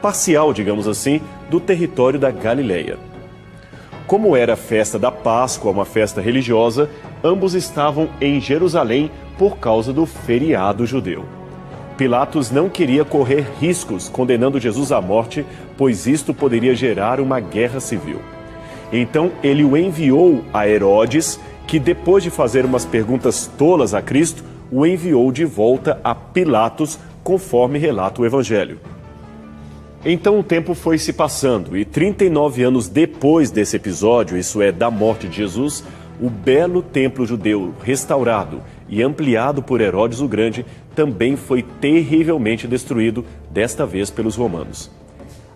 parcial, digamos assim, do território da Galileia. Como era a festa da Páscoa, uma festa religiosa, ambos estavam em Jerusalém por causa do feriado judeu. Pilatos não queria correr riscos condenando Jesus à morte, pois isto poderia gerar uma guerra civil. Então ele o enviou a Herodes, que depois de fazer umas perguntas tolas a Cristo, o enviou de volta a Pilatos, conforme relata o Evangelho. Então o tempo foi se passando e 39 anos depois desse episódio, isso é, da morte de Jesus, o belo templo judeu restaurado e ampliado por Herodes o Grande também foi terrivelmente destruído, desta vez pelos romanos.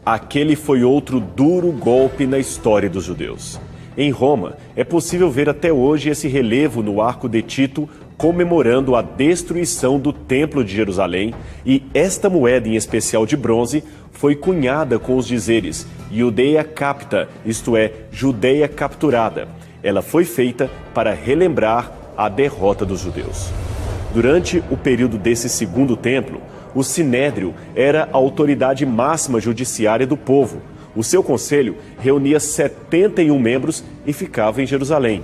Aquele foi outro duro golpe na história dos judeus. Em Roma, é possível ver até hoje esse relevo no Arco de Tito, comemorando a destruição do Templo de Jerusalém, e esta moeda em especial de bronze foi cunhada com os dizeres Iudeia capta, isto é, Judeia capturada. Ela foi feita para relembrar a derrota dos judeus. Durante o período desse segundo templo, o Sinédrio era a autoridade máxima judiciária do povo. O seu conselho reunia 71 membros e ficava em Jerusalém.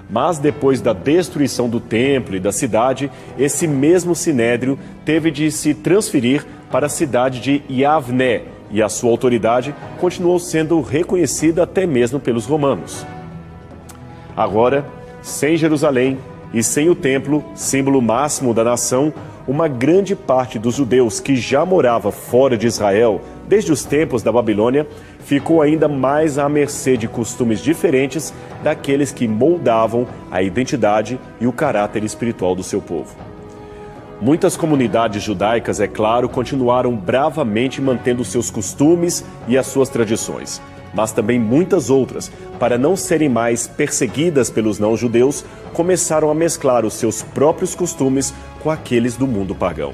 Mas depois da destruição do templo e da cidade, esse mesmo Sinédrio teve de se transferir para a cidade de Yavné, e a sua autoridade continuou sendo reconhecida até mesmo pelos romanos. Agora, sem Jerusalém e sem o templo, símbolo máximo da nação, uma grande parte dos judeus que já morava fora de Israel, desde os tempos da Babilônia, ficou ainda mais à mercê de costumes diferentes daqueles que moldavam a identidade e o caráter espiritual do seu povo. Muitas comunidades judaicas, é claro, continuaram bravamente mantendo seus costumes e as suas tradições, mas também muitas outras, para não serem mais perseguidas pelos não-judeus, começaram a mesclar os seus próprios costumes com aqueles do mundo pagão.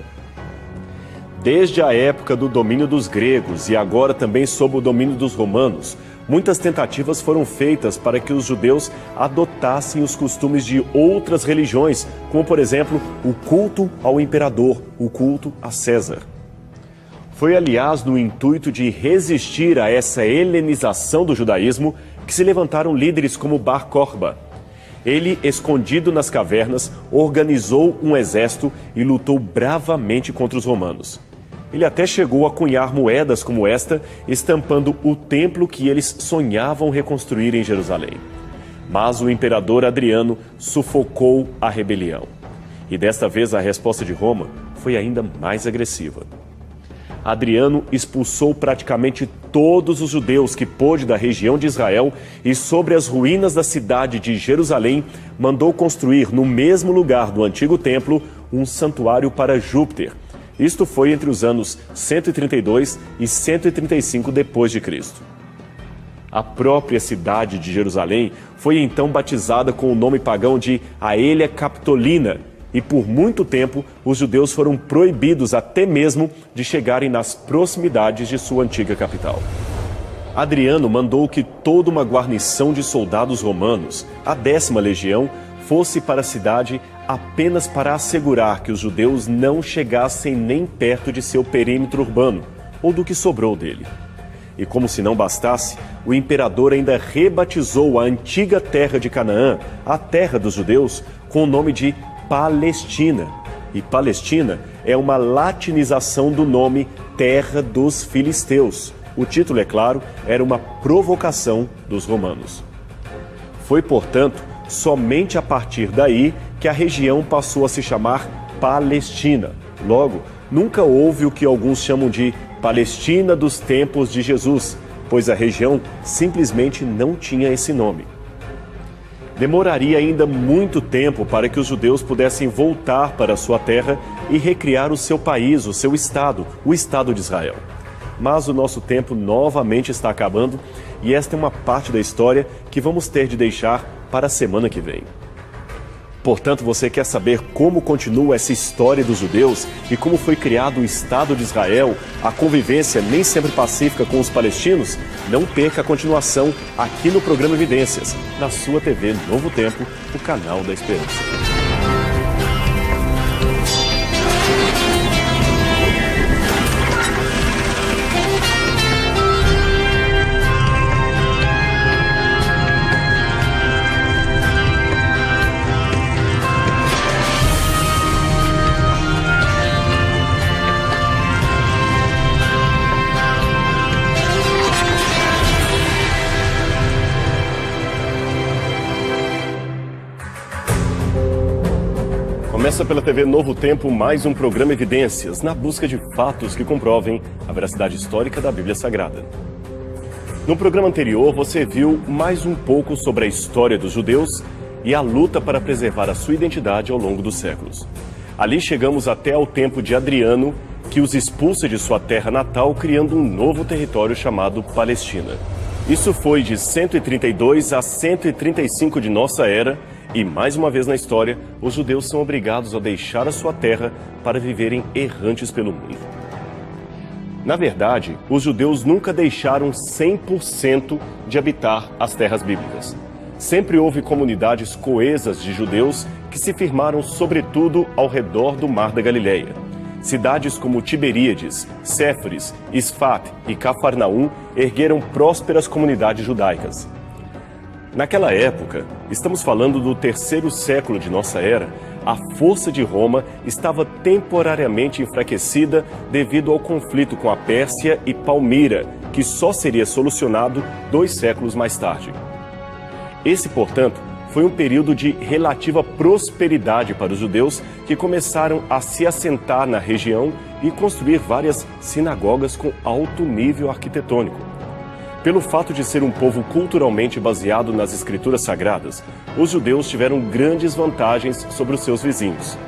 Desde a época do domínio dos gregos e agora também sob o domínio dos romanos, muitas tentativas foram feitas para que os judeus adotassem os costumes de outras religiões, como, por exemplo, o culto ao imperador, o culto a César. Foi, aliás, no intuito de resistir a essa helenização do judaísmo que se levantaram líderes como Bar Corba. Ele, escondido nas cavernas, organizou um exército e lutou bravamente contra os romanos. Ele até chegou a cunhar moedas como esta, estampando o templo que eles sonhavam reconstruir em Jerusalém. Mas o imperador Adriano sufocou a rebelião. E desta vez a resposta de Roma foi ainda mais agressiva. Adriano expulsou praticamente todos os judeus que pôde da região de Israel e sobre as ruínas da cidade de Jerusalém mandou construir no mesmo lugar do antigo templo um santuário para Júpiter. Isto foi entre os anos 132 e 135 depois de Cristo. A própria cidade de Jerusalém foi então batizada com o nome pagão de Aelia Capitolina, e por muito tempo os judeus foram proibidos até mesmo de chegarem nas proximidades de sua antiga capital. Adriano mandou que toda uma guarnição de soldados romanos, a 10ª Legião, fosse para a cidade apenas para assegurar que os judeus não chegassem nem perto de seu perímetro urbano, ou do que sobrou dele. E como se não bastasse, o imperador ainda rebatizou a antiga terra de Canaã, a terra dos judeus, com o nome de Palestina. E Palestina é uma latinização do nome Terra dos Filisteus. O título, é claro, era uma provocação dos romanos. Foi, portanto, somente a partir daí que a região passou a se chamar Palestina. Logo, nunca houve o que alguns chamam de Palestina dos tempos de Jesus, pois a região simplesmente não tinha esse nome. Demoraria ainda muito tempo para que os judeus pudessem voltar para sua terra e recriar o seu país, o seu Estado, o Estado de Israel. Mas o nosso tempo novamente está acabando e esta é uma parte da história que vamos ter de deixar para a semana que vem. Portanto, você quer saber como continua essa história dos judeus e como foi criado o Estado de Israel, a convivência nem sempre pacífica com os palestinos? Não perca a continuação aqui no programa Evidências, na sua TV Novo Tempo, o canal da Esperança. Começa pela TV Novo Tempo mais um programa Evidências, na busca de fatos que comprovem a veracidade histórica da Bíblia Sagrada. No programa anterior, você viu mais um pouco sobre a história dos judeus e a luta para preservar a sua identidade ao longo dos séculos. Ali chegamos até ao tempo de Adriano, que os expulsa de sua terra natal, criando um novo território chamado Palestina. Isso foi de 132 a 135 de nossa era, e mais uma vez na história, os judeus são obrigados a deixar a sua terra para viverem errantes pelo mundo. Na verdade, os judeus nunca deixaram 100% de habitar as terras bíblicas. Sempre houve comunidades coesas de judeus que se firmaram sobretudo ao redor do Mar da Galileia. Cidades como Tiberíades, Séforis, Isfat e Cafarnaum ergueram prósperas comunidades judaicas. Naquela época, estamos falando do 3º século de nossa era, a força de Roma estava temporariamente enfraquecida devido ao conflito com a Pérsia e Palmira, que só seria solucionado 2 séculos mais tarde. Esse, portanto, foi um período de relativa prosperidade para os judeus que começaram a se assentar na região e construir várias sinagogas com alto nível arquitetônico. Pelo fato de ser um povo culturalmente baseado nas escrituras sagradas, os judeus tiveram grandes vantagens sobre os seus vizinhos.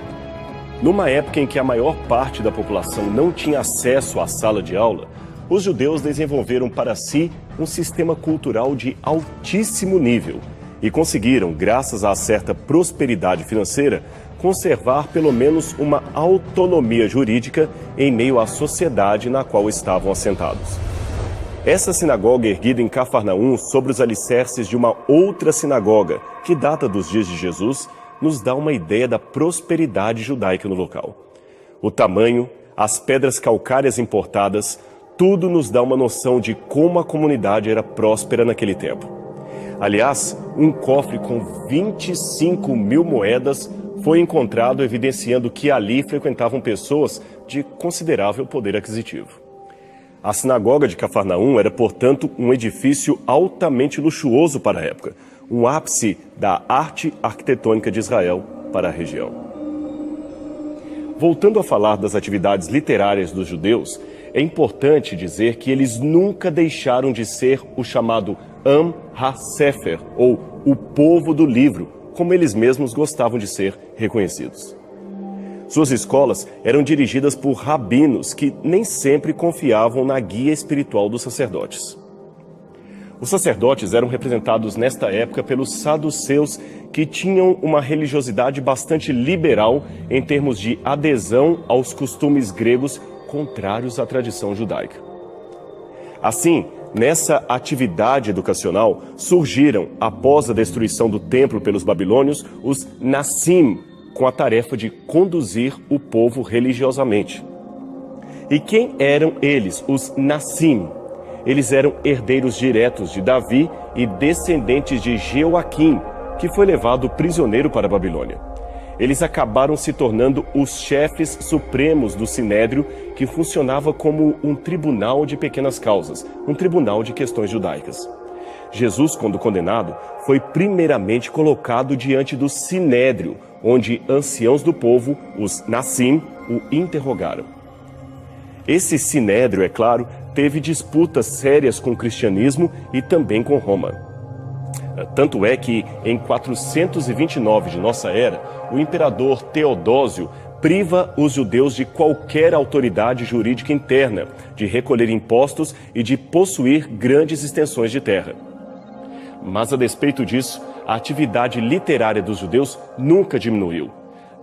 Numa época em que a maior parte da população não tinha acesso à sala de aula, os judeus desenvolveram para si um sistema cultural de altíssimo nível e conseguiram, graças a certa prosperidade financeira, conservar pelo menos uma autonomia jurídica em meio à sociedade na qual estavam assentados. Essa sinagoga erguida em Cafarnaum sobre os alicerces de uma outra sinagoga, que data dos dias de Jesus, nos dá uma ideia da prosperidade judaica no local. O tamanho, as pedras calcárias importadas, tudo nos dá uma noção de como a comunidade era próspera naquele tempo. Aliás, um cofre com 25 mil moedas foi encontrado, evidenciando que ali frequentavam pessoas de considerável poder aquisitivo. A sinagoga de Cafarnaum era, portanto, um edifício altamente luxuoso para a época, um ápice da arte arquitetônica de Israel para a região. Voltando a falar das atividades literárias dos judeus, é importante dizer que eles nunca deixaram de ser o chamado Am HaSefer, ou o povo do livro, como eles mesmos gostavam de ser reconhecidos. Suas escolas eram dirigidas por rabinos que nem sempre confiavam na guia espiritual dos sacerdotes. Os sacerdotes eram representados nesta época pelos saduceus, que tinham uma religiosidade bastante liberal em termos de adesão aos costumes gregos contrários à tradição judaica. Assim, nessa atividade educacional, surgiram, após a destruição do templo pelos babilônios, os Nassim, com a tarefa de conduzir o povo religiosamente. E quem eram eles, os Nassim? Eles eram herdeiros diretos de Davi e descendentes de Jeoaquim, que foi levado prisioneiro para a Babilônia. Eles acabaram se tornando os chefes supremos do Sinédrio, que funcionava como um tribunal de pequenas causas, um tribunal de questões judaicas. Jesus, quando condenado, foi primeiramente colocado diante do Sinédrio, onde anciãos do povo, os Nassim, o interrogaram. Esse Sinédrio, é claro, teve disputas sérias com o cristianismo e também com Roma. Tanto é que, em 429 de nossa era, o imperador Teodósio priva os judeus de qualquer autoridade jurídica interna, de recolher impostos e de possuir grandes extensões de terra. Mas, a despeito disso, a atividade literária dos judeus nunca diminuiu.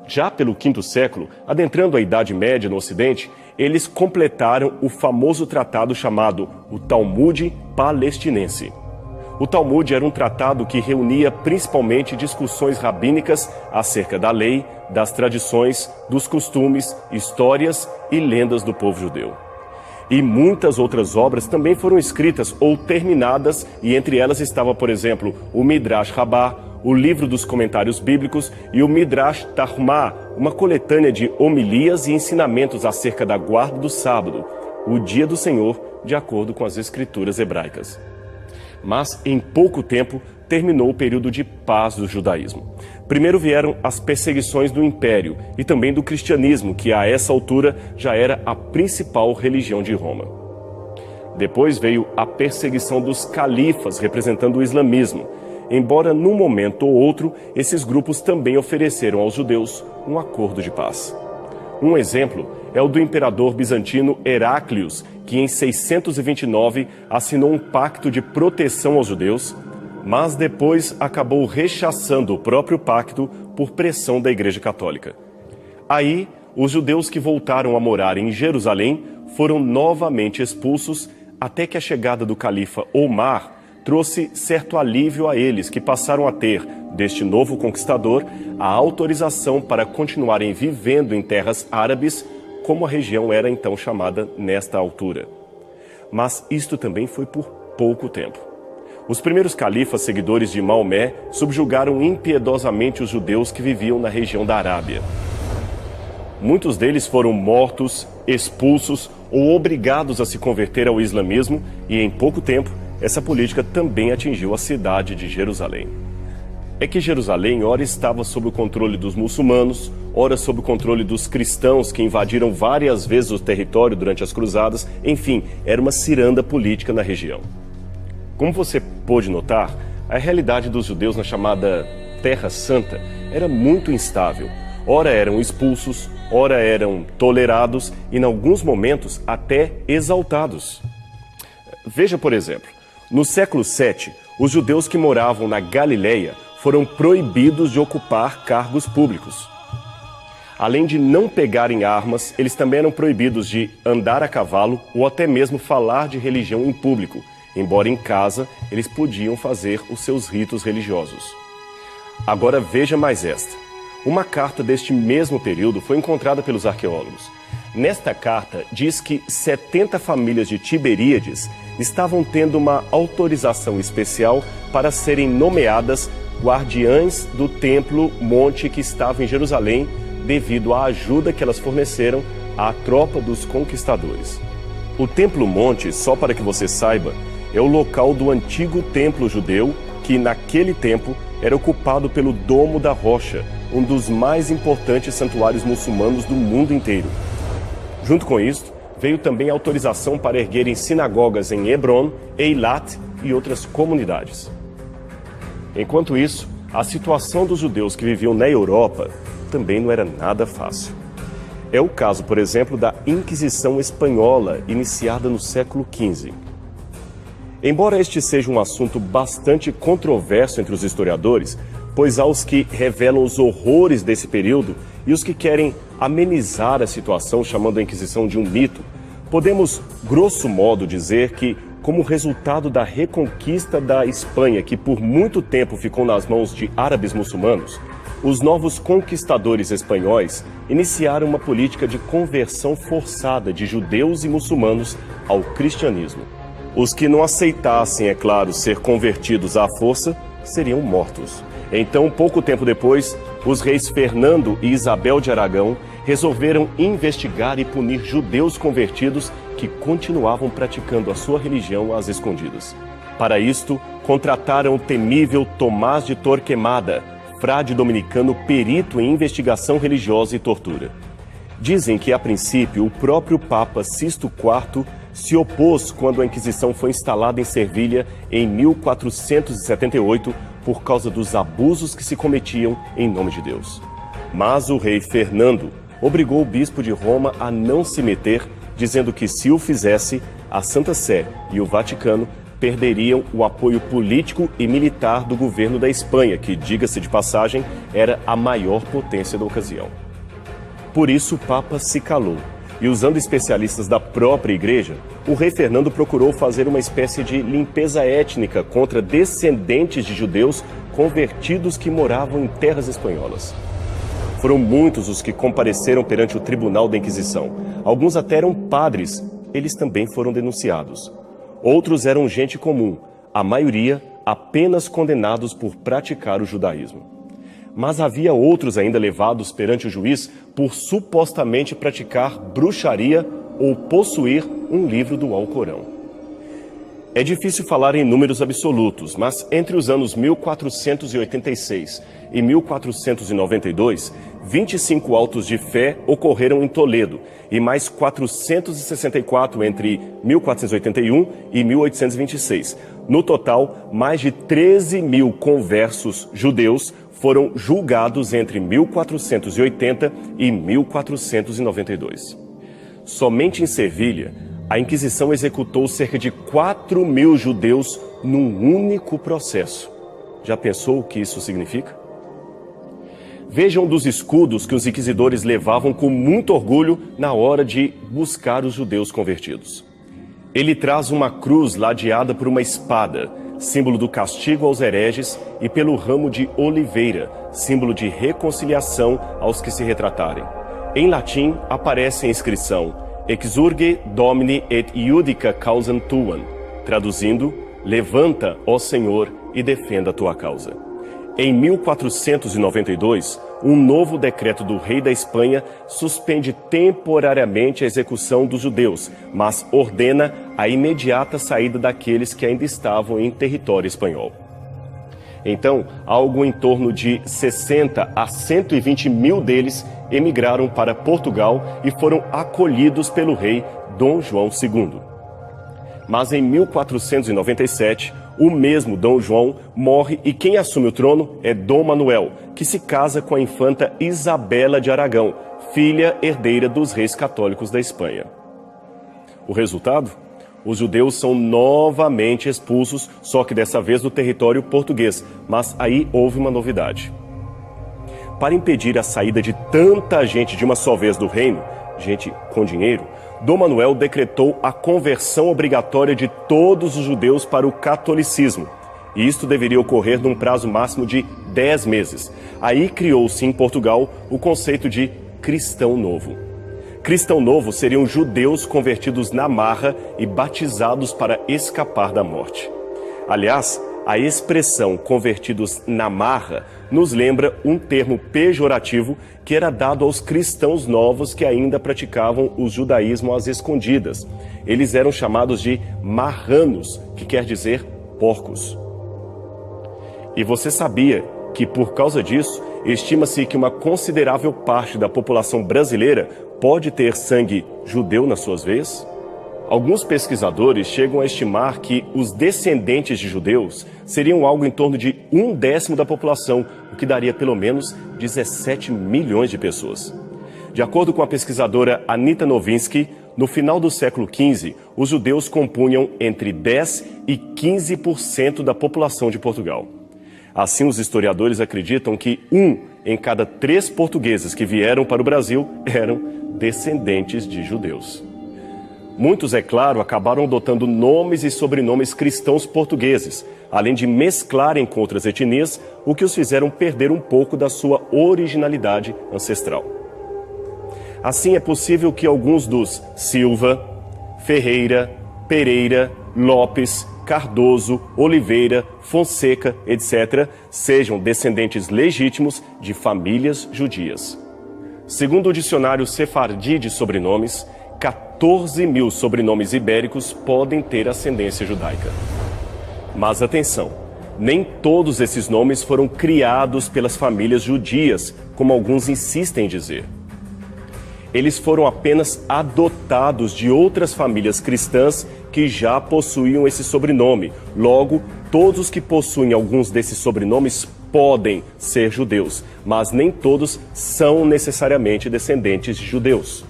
Já pelo V século, adentrando a Idade Média no Ocidente, eles completaram o famoso tratado chamado o Talmud Palestinense. O Talmud era um tratado que reunia principalmente discussões rabínicas acerca da lei, das tradições, dos costumes, histórias e lendas do povo judeu. E muitas outras obras também foram escritas ou terminadas, e entre elas estava, por exemplo, o Midrash Rabbah, o livro dos comentários bíblicos, e o Midrash Tarhumá, uma coletânea de homilias e ensinamentos acerca da guarda do sábado, o dia do Senhor, de acordo com as escrituras hebraicas. Mas, em pouco tempo, terminou o período de paz do judaísmo. Primeiro vieram as perseguições do Império e também do cristianismo, que a essa altura já era a principal religião de Roma. Depois veio a perseguição dos califas, representando o islamismo, embora num momento ou outro esses grupos também ofereceram aos judeus um acordo de paz. Um exemplo é o do imperador bizantino Heráclius, que em 629 assinou um pacto de proteção aos judeus, mas depois acabou rechaçando o próprio pacto por pressão da Igreja Católica. Aí, os judeus que voltaram a morar em Jerusalém foram novamente expulsos, até que a chegada do califa Omar trouxe certo alívio a eles, que passaram a ter, deste novo conquistador, a autorização para continuarem vivendo em terras árabes, como a região era então chamada nesta altura. Mas isto também foi por pouco tempo. Os primeiros califas seguidores de Maomé subjugaram impiedosamente os judeus que viviam na região da Arábia. Muitos deles foram mortos, expulsos ou obrigados a se converter ao islamismo, e em pouco tempo essa política também atingiu a cidade de Jerusalém. É que Jerusalém ora estava sob o controle dos muçulmanos, ora sob o controle dos cristãos que invadiram várias vezes o território durante as cruzadas, enfim, era uma ciranda política na região. Como você pôde notar, a realidade dos judeus na chamada Terra Santa era muito instável. Ora eram expulsos, ora eram tolerados e, em alguns momentos, até exaltados. Veja, por exemplo, no século VII, os judeus que moravam na Galileia foram proibidos de ocupar cargos públicos. Além de não pegarem armas, eles também eram proibidos de andar a cavalo ou até mesmo falar de religião em público, embora em casa eles podiam fazer os seus ritos religiosos. Agora veja mais esta. Uma carta deste mesmo período foi encontrada pelos arqueólogos. Nesta carta diz que 70 famílias de Tiberíades estavam tendo uma autorização especial para serem nomeadas guardiães do templo monte que estava em Jerusalém, devido à ajuda que elas forneceram à tropa dos conquistadores. O Templo Monte, só para que você saiba, é o local do antigo templo judeu que, naquele tempo, era ocupado pelo Domo da Rocha, um dos mais importantes santuários muçulmanos do mundo inteiro. Junto com isso, veio também a autorização para erguerem sinagogas em Hebron, Eilat e outras comunidades. Enquanto isso, a situação dos judeus que viviam na Europa também não era nada fácil. É o caso, por exemplo, da Inquisição Espanhola, iniciada no século XV. Embora este seja um assunto bastante controverso entre os historiadores, pois há os que revelam os horrores desse período e os que querem amenizar a situação chamando a Inquisição de um mito, podemos, grosso modo, dizer que, como resultado da reconquista da Espanha, que por muito tempo ficou nas mãos de árabes muçulmanos, os novos conquistadores espanhóis iniciaram uma política de conversão forçada de judeus e muçulmanos ao cristianismo. Os que não aceitassem, é claro, ser convertidos à força, seriam mortos. Então, pouco tempo depois, os reis Fernando e Isabel de Aragão resolveram investigar e punir judeus convertidos que continuavam praticando a sua religião às escondidas. Para isto, contrataram o temível Tomás de Torquemada, frade dominicano perito em investigação religiosa e tortura. Dizem que, a princípio, o próprio Papa Sisto IV se opôs quando a Inquisição foi instalada em Servilha em 1478 por causa dos abusos que se cometiam em nome de Deus. Mas o rei Fernando obrigou o bispo de Roma a não se meter, dizendo que, se o fizesse, a Santa Sé e o Vaticano perderiam o apoio político e militar do governo da Espanha, que, diga-se de passagem, era a maior potência da ocasião. Por isso, o Papa se calou. E, usando especialistas da própria igreja, o rei Fernando procurou fazer uma espécie de limpeza étnica contra descendentes de judeus convertidos que moravam em terras espanholas. Foram muitos os que compareceram perante o tribunal da Inquisição. Alguns até eram padres, eles também foram denunciados. Outros eram gente comum, a maioria apenas condenados por praticar o judaísmo. Mas havia outros ainda levados perante o juiz por supostamente praticar bruxaria ou possuir um livro do Alcorão. É difícil falar em números absolutos, mas entre os anos 1486 e 1492, 25 autos de fé ocorreram em Toledo e mais 464 entre 1481 e 1826. No total, mais de 13 mil conversos judeus foram julgados entre 1480 e 1492. Somente em Sevilha, a Inquisição executou cerca de 4 mil judeus num único processo. Já pensou o que isso significa? Vejam dos escudos que os inquisidores levavam com muito orgulho na hora de buscar os judeus convertidos. Ele traz uma cruz ladeada por uma espada, símbolo do castigo aos hereges, e pelo ramo de oliveira, símbolo de reconciliação aos que se retratarem. Em latim, aparece a inscrição Exurge Domini et iudica causam tuam, traduzindo, levanta, ó Senhor, e defenda a tua causa. Em 1492, um novo decreto do rei da Espanha suspende temporariamente a execução dos judeus, mas ordena a imediata saída daqueles que ainda estavam em território espanhol. Então, algo em torno de 60 a 120 mil deles emigraram para Portugal e foram acolhidos pelo rei Dom João II. Mas em 1497, o mesmo Dom João morre e quem assume o trono é Dom Manuel, que se casa com a infanta Isabela de Aragão, filha herdeira dos reis católicos da Espanha. O resultado? os judeus são novamente expulsos, só que dessa vez do território português. Mas aí houve uma novidade. Para impedir a saída de tanta gente de uma só vez do reino, gente com dinheiro, Dom Manuel decretou a conversão obrigatória de todos os judeus para o catolicismo. E isto deveria ocorrer num prazo máximo de 10 meses. Aí criou-se em Portugal o conceito de cristão novo. Cristão novo seriam judeus convertidos na marra e batizados para escapar da morte. Aliás, a expressão convertidos na marra nos lembra um termo pejorativo que era dado aos cristãos novos que ainda praticavam o judaísmo às escondidas. Eles eram chamados de marranos, que quer dizer porcos. E você sabia que, por causa disso, estima-se que uma considerável parte da população brasileira pode ter sangue judeu nas suas veias? Alguns pesquisadores chegam a estimar que os descendentes de judeus seriam algo em torno de 1/10 da população, o que daria pelo menos 17 milhões de pessoas. De acordo com a pesquisadora Anita Nowinski, no final do século XV, os judeus compunham entre 10% e 15% da população de Portugal. Assim, os historiadores acreditam que 1 em cada 3 portugueses que vieram para o Brasil eram descendentes de judeus. Muitos, é claro, acabaram adotando nomes e sobrenomes cristãos portugueses, além de mesclarem com outras etnias, o que os fizeram perder um pouco da sua originalidade ancestral. Assim, é possível que alguns dos Silva, Ferreira, Pereira, Lopes, Cardoso, Oliveira, Fonseca, etc., sejam descendentes legítimos de famílias judias. Segundo o dicionário Sefardi de sobrenomes, 14 mil sobrenomes ibéricos podem ter ascendência judaica. Mas atenção, nem todos esses nomes foram criados pelas famílias judias, como alguns insistem em dizer. Eles foram apenas adotados de outras famílias cristãs que já possuíam esse sobrenome. Logo, todos os que possuem alguns desses sobrenomes podem ser judeus, mas nem todos são necessariamente descendentes de judeus.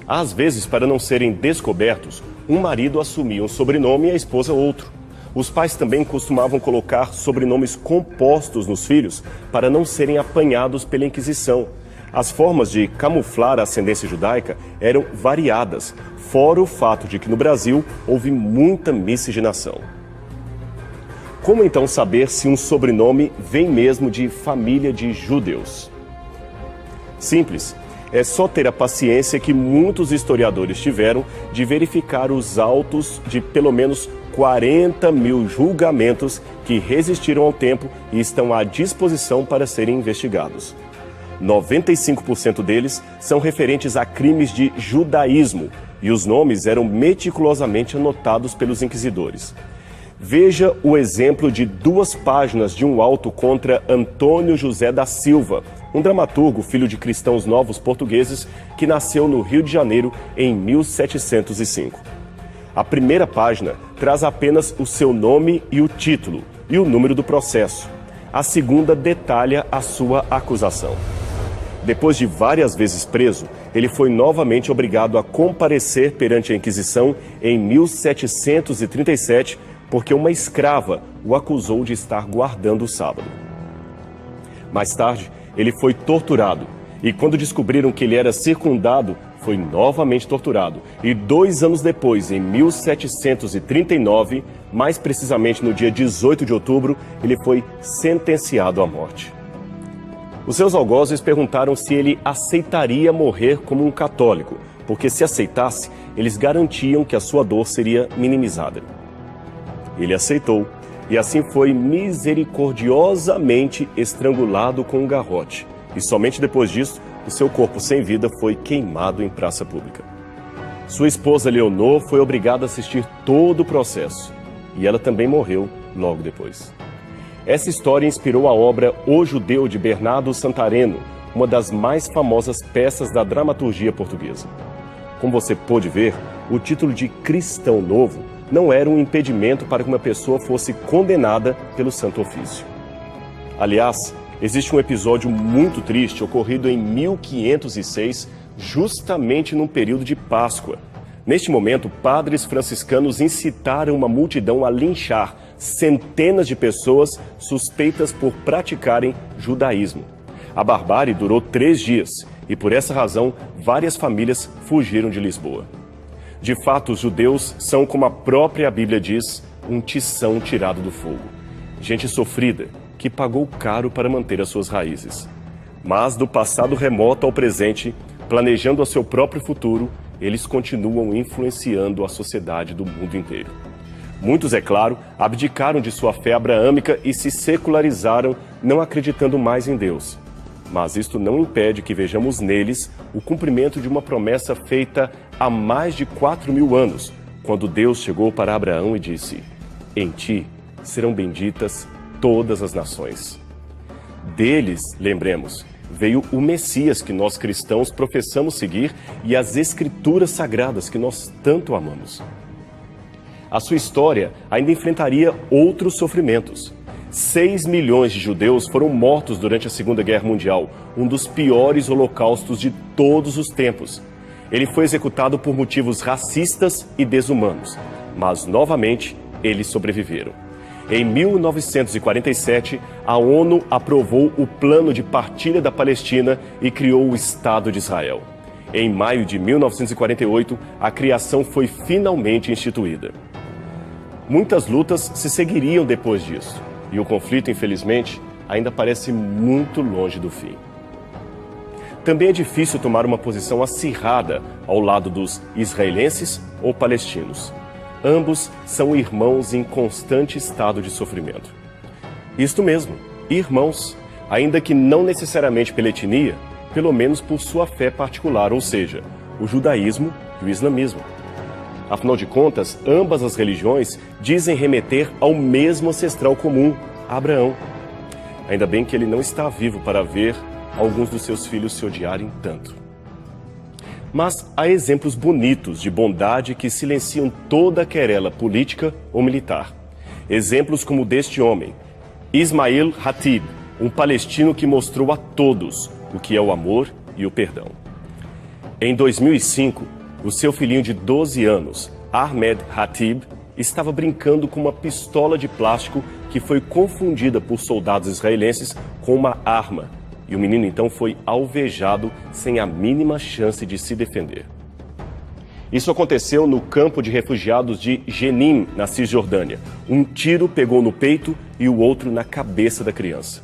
Às vezes, para não serem descobertos, um marido assumia um sobrenome e a esposa outro. Os pais também costumavam colocar sobrenomes compostos nos filhos para não serem apanhados pela Inquisição. As formas de camuflar a ascendência judaica eram variadas, fora o fato de que no Brasil houve muita miscigenação. Como então saber se um sobrenome vem mesmo de família de judeus? Simples. É só ter a paciência que muitos historiadores tiveram de verificar os autos de pelo menos 40 mil julgamentos que resistiram ao tempo e estão à disposição para serem investigados. 95% deles são referentes a crimes de judaísmo e os nomes eram meticulosamente anotados pelos inquisidores. Veja o exemplo de 2 páginas de um auto contra Antônio José da Silva, um dramaturgo filho de cristãos novos portugueses que nasceu no Rio de Janeiro em 1705. A primeira página traz apenas o seu nome e o título e o número do processo. A segunda detalha a sua acusação. Depois de várias vezes preso, ele foi novamente obrigado a comparecer perante a Inquisição em 1737, porque uma escrava o acusou de estar guardando o sábado. Mais tarde, ele foi torturado, e quando descobriram que ele era circundado, foi novamente torturado. E 2 anos depois, em 1739, mais precisamente no dia 18 de outubro, ele foi sentenciado à morte. Os seus algozes perguntaram se ele aceitaria morrer como um católico, porque se aceitasse, eles garantiam que a sua dor seria minimizada. Ele aceitou, e assim foi misericordiosamente estrangulado com um garrote. E somente depois disso, o seu corpo sem vida foi queimado em praça pública. Sua esposa Leonor foi obrigada a assistir todo o processo, e ela também morreu logo depois. Essa história inspirou a obra O Judeu, de Bernardo Santareno, uma das mais famosas peças da dramaturgia portuguesa. Como você pôde ver, o título de Cristão Novo não era um impedimento para que uma pessoa fosse condenada pelo Santo Ofício. Aliás, existe um episódio muito triste ocorrido em 1506, justamente num período de Páscoa. Neste momento, padres franciscanos incitaram uma multidão a linchar centenas de pessoas suspeitas por praticarem judaísmo. A barbárie durou 3 dias e, por essa razão, várias famílias fugiram de Lisboa. De fato, os judeus são, como a própria Bíblia diz, um tição tirado do fogo. Gente sofrida, que pagou caro para manter as suas raízes. Mas, do passado remoto ao presente, planejando o seu próprio futuro, eles continuam influenciando a sociedade do mundo inteiro. Muitos, é claro, abdicaram de sua fé abraâmica e se secularizaram, não acreditando mais em Deus. Mas isto não impede que vejamos neles o cumprimento de uma promessa feita há mais de 4.000 anos, quando Deus chegou para Abraão e disse: "Em ti serão benditas todas as nações." Deles, lembremos, veio o Messias que nós cristãos professamos seguir e as Escrituras Sagradas que nós tanto amamos. A sua história ainda enfrentaria outros sofrimentos. 6 milhões de judeus foram mortos durante a Segunda Guerra Mundial, um dos piores holocaustos de todos os tempos. Ele foi executado por motivos racistas e desumanos, mas novamente eles sobreviveram. Em 1947, a ONU aprovou o Plano de Partilha da Palestina e criou o Estado de Israel. Em maio de 1948, a criação foi finalmente instituída. Muitas lutas se seguiriam depois disso, e o conflito, infelizmente, ainda parece muito longe do fim. Também é difícil tomar uma posição acirrada ao lado dos israelenses ou palestinos. Ambos são irmãos em constante estado de sofrimento. Isto mesmo, irmãos, ainda que não necessariamente pela etnia, pelo menos por sua fé particular, ou seja, o judaísmo e o islamismo. Afinal de contas, ambas as religiões dizem remeter ao mesmo ancestral comum, Abraão. Ainda bem que ele não está vivo para ver alguns dos seus filhos se odiarem tanto. Mas há exemplos bonitos de bondade que silenciam toda a querela política ou militar. Exemplos como o deste homem, Ismail Hatib, um palestino que mostrou a todos o que é o amor e o perdão. Em 2005, o seu filhinho de 12 anos, Ahmed Hatib, estava brincando com uma pistola de plástico que foi confundida por soldados israelenses com uma arma. E o menino então foi alvejado sem a mínima chance de se defender. Isso aconteceu no campo de refugiados de Jenin, na Cisjordânia. Um tiro pegou no peito e o outro na cabeça da criança.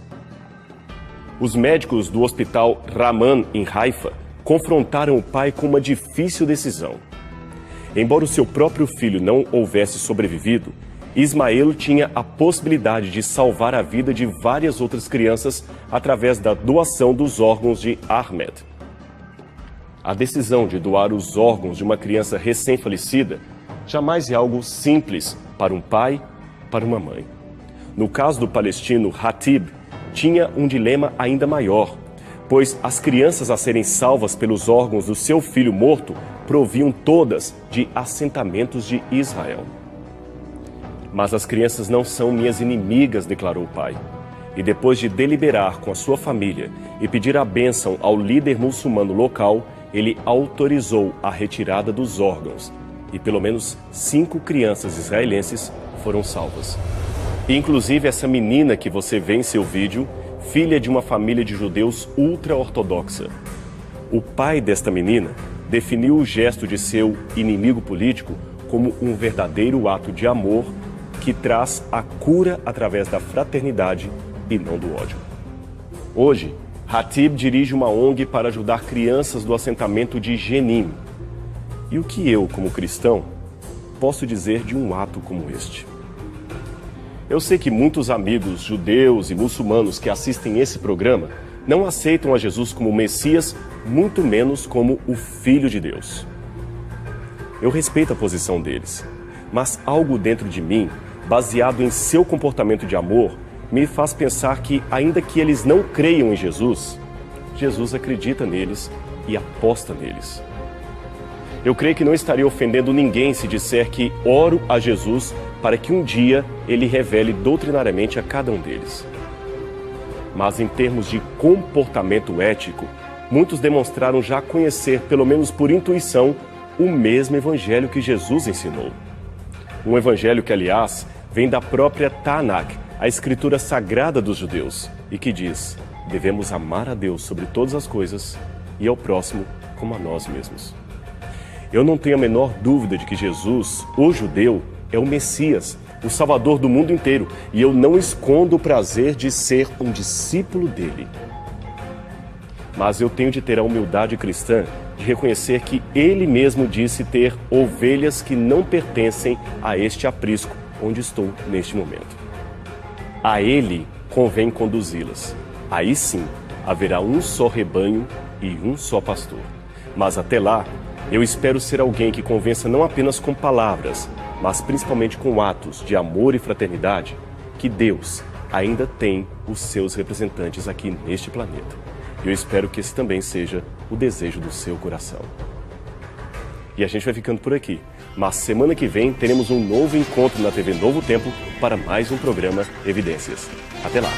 Os médicos do hospital Raman, em Haifa, confrontaram o pai com uma difícil decisão. Embora o seu próprio filho não houvesse sobrevivido, Ismael tinha a possibilidade de salvar a vida de várias outras crianças através da doação dos órgãos de Ahmed. A decisão de doar os órgãos de uma criança recém-falecida jamais é algo simples para um pai, para uma mãe. No caso do palestino Hatib, tinha um dilema ainda maior, pois as crianças a serem salvas pelos órgãos do seu filho morto provinham todas de assentamentos de Israel. Mas as crianças não são minhas inimigas, declarou o pai. E depois de deliberar com a sua família e pedir a bênção ao líder muçulmano local, ele autorizou a retirada dos órgãos. E pelo menos 5 crianças israelenses foram salvas. Inclusive essa menina que você vê em seu vídeo, filha de uma família de judeus ultra-ortodoxa. O pai desta menina definiu o gesto de seu inimigo político como um verdadeiro ato de amor que traz a cura através da fraternidade e não do ódio. Hoje, Hatib dirige uma ONG para ajudar crianças do assentamento de Jenin. E o que eu, como cristão, posso dizer de um ato como este? Eu sei que muitos amigos judeus e muçulmanos que assistem esse programa não aceitam a Jesus como Messias, muito menos como o Filho de Deus. Eu respeito a posição deles, mas algo dentro de mim, baseado em seu comportamento de amor, me faz pensar que, ainda que eles não creiam em Jesus, Jesus acredita neles e aposta neles. Eu creio que não estaria ofendendo ninguém se disser que oro a Jesus para que um dia ele revele doutrinariamente a cada um deles. Mas em termos de comportamento ético, muitos demonstraram já conhecer, pelo menos por intuição, o mesmo evangelho que Jesus ensinou. Um evangelho que, aliás, vem da própria Tanakh, a escritura sagrada dos judeus, e que diz: devemos amar a Deus sobre todas as coisas e ao próximo como a nós mesmos. Eu não tenho a menor dúvida de que Jesus, o judeu, é o Messias, o Salvador do mundo inteiro, e eu não escondo o prazer de ser um discípulo dele. Mas eu tenho de ter a humildade cristã de reconhecer que ele mesmo disse ter ovelhas que não pertencem a este aprisco onde estou neste momento. A ele convém conduzi-las. Aí sim haverá um só rebanho e um só pastor. Mas até lá, eu espero ser alguém que convença não apenas com palavras, mas principalmente com atos de amor e fraternidade, que Deus ainda tem os seus representantes aqui neste planeta. E eu espero que esse também seja o desejo do seu coração. E a gente vai ficando por aqui. Mas semana que vem teremos um novo encontro na TV Novo Tempo para mais um programa Evidências. Até lá!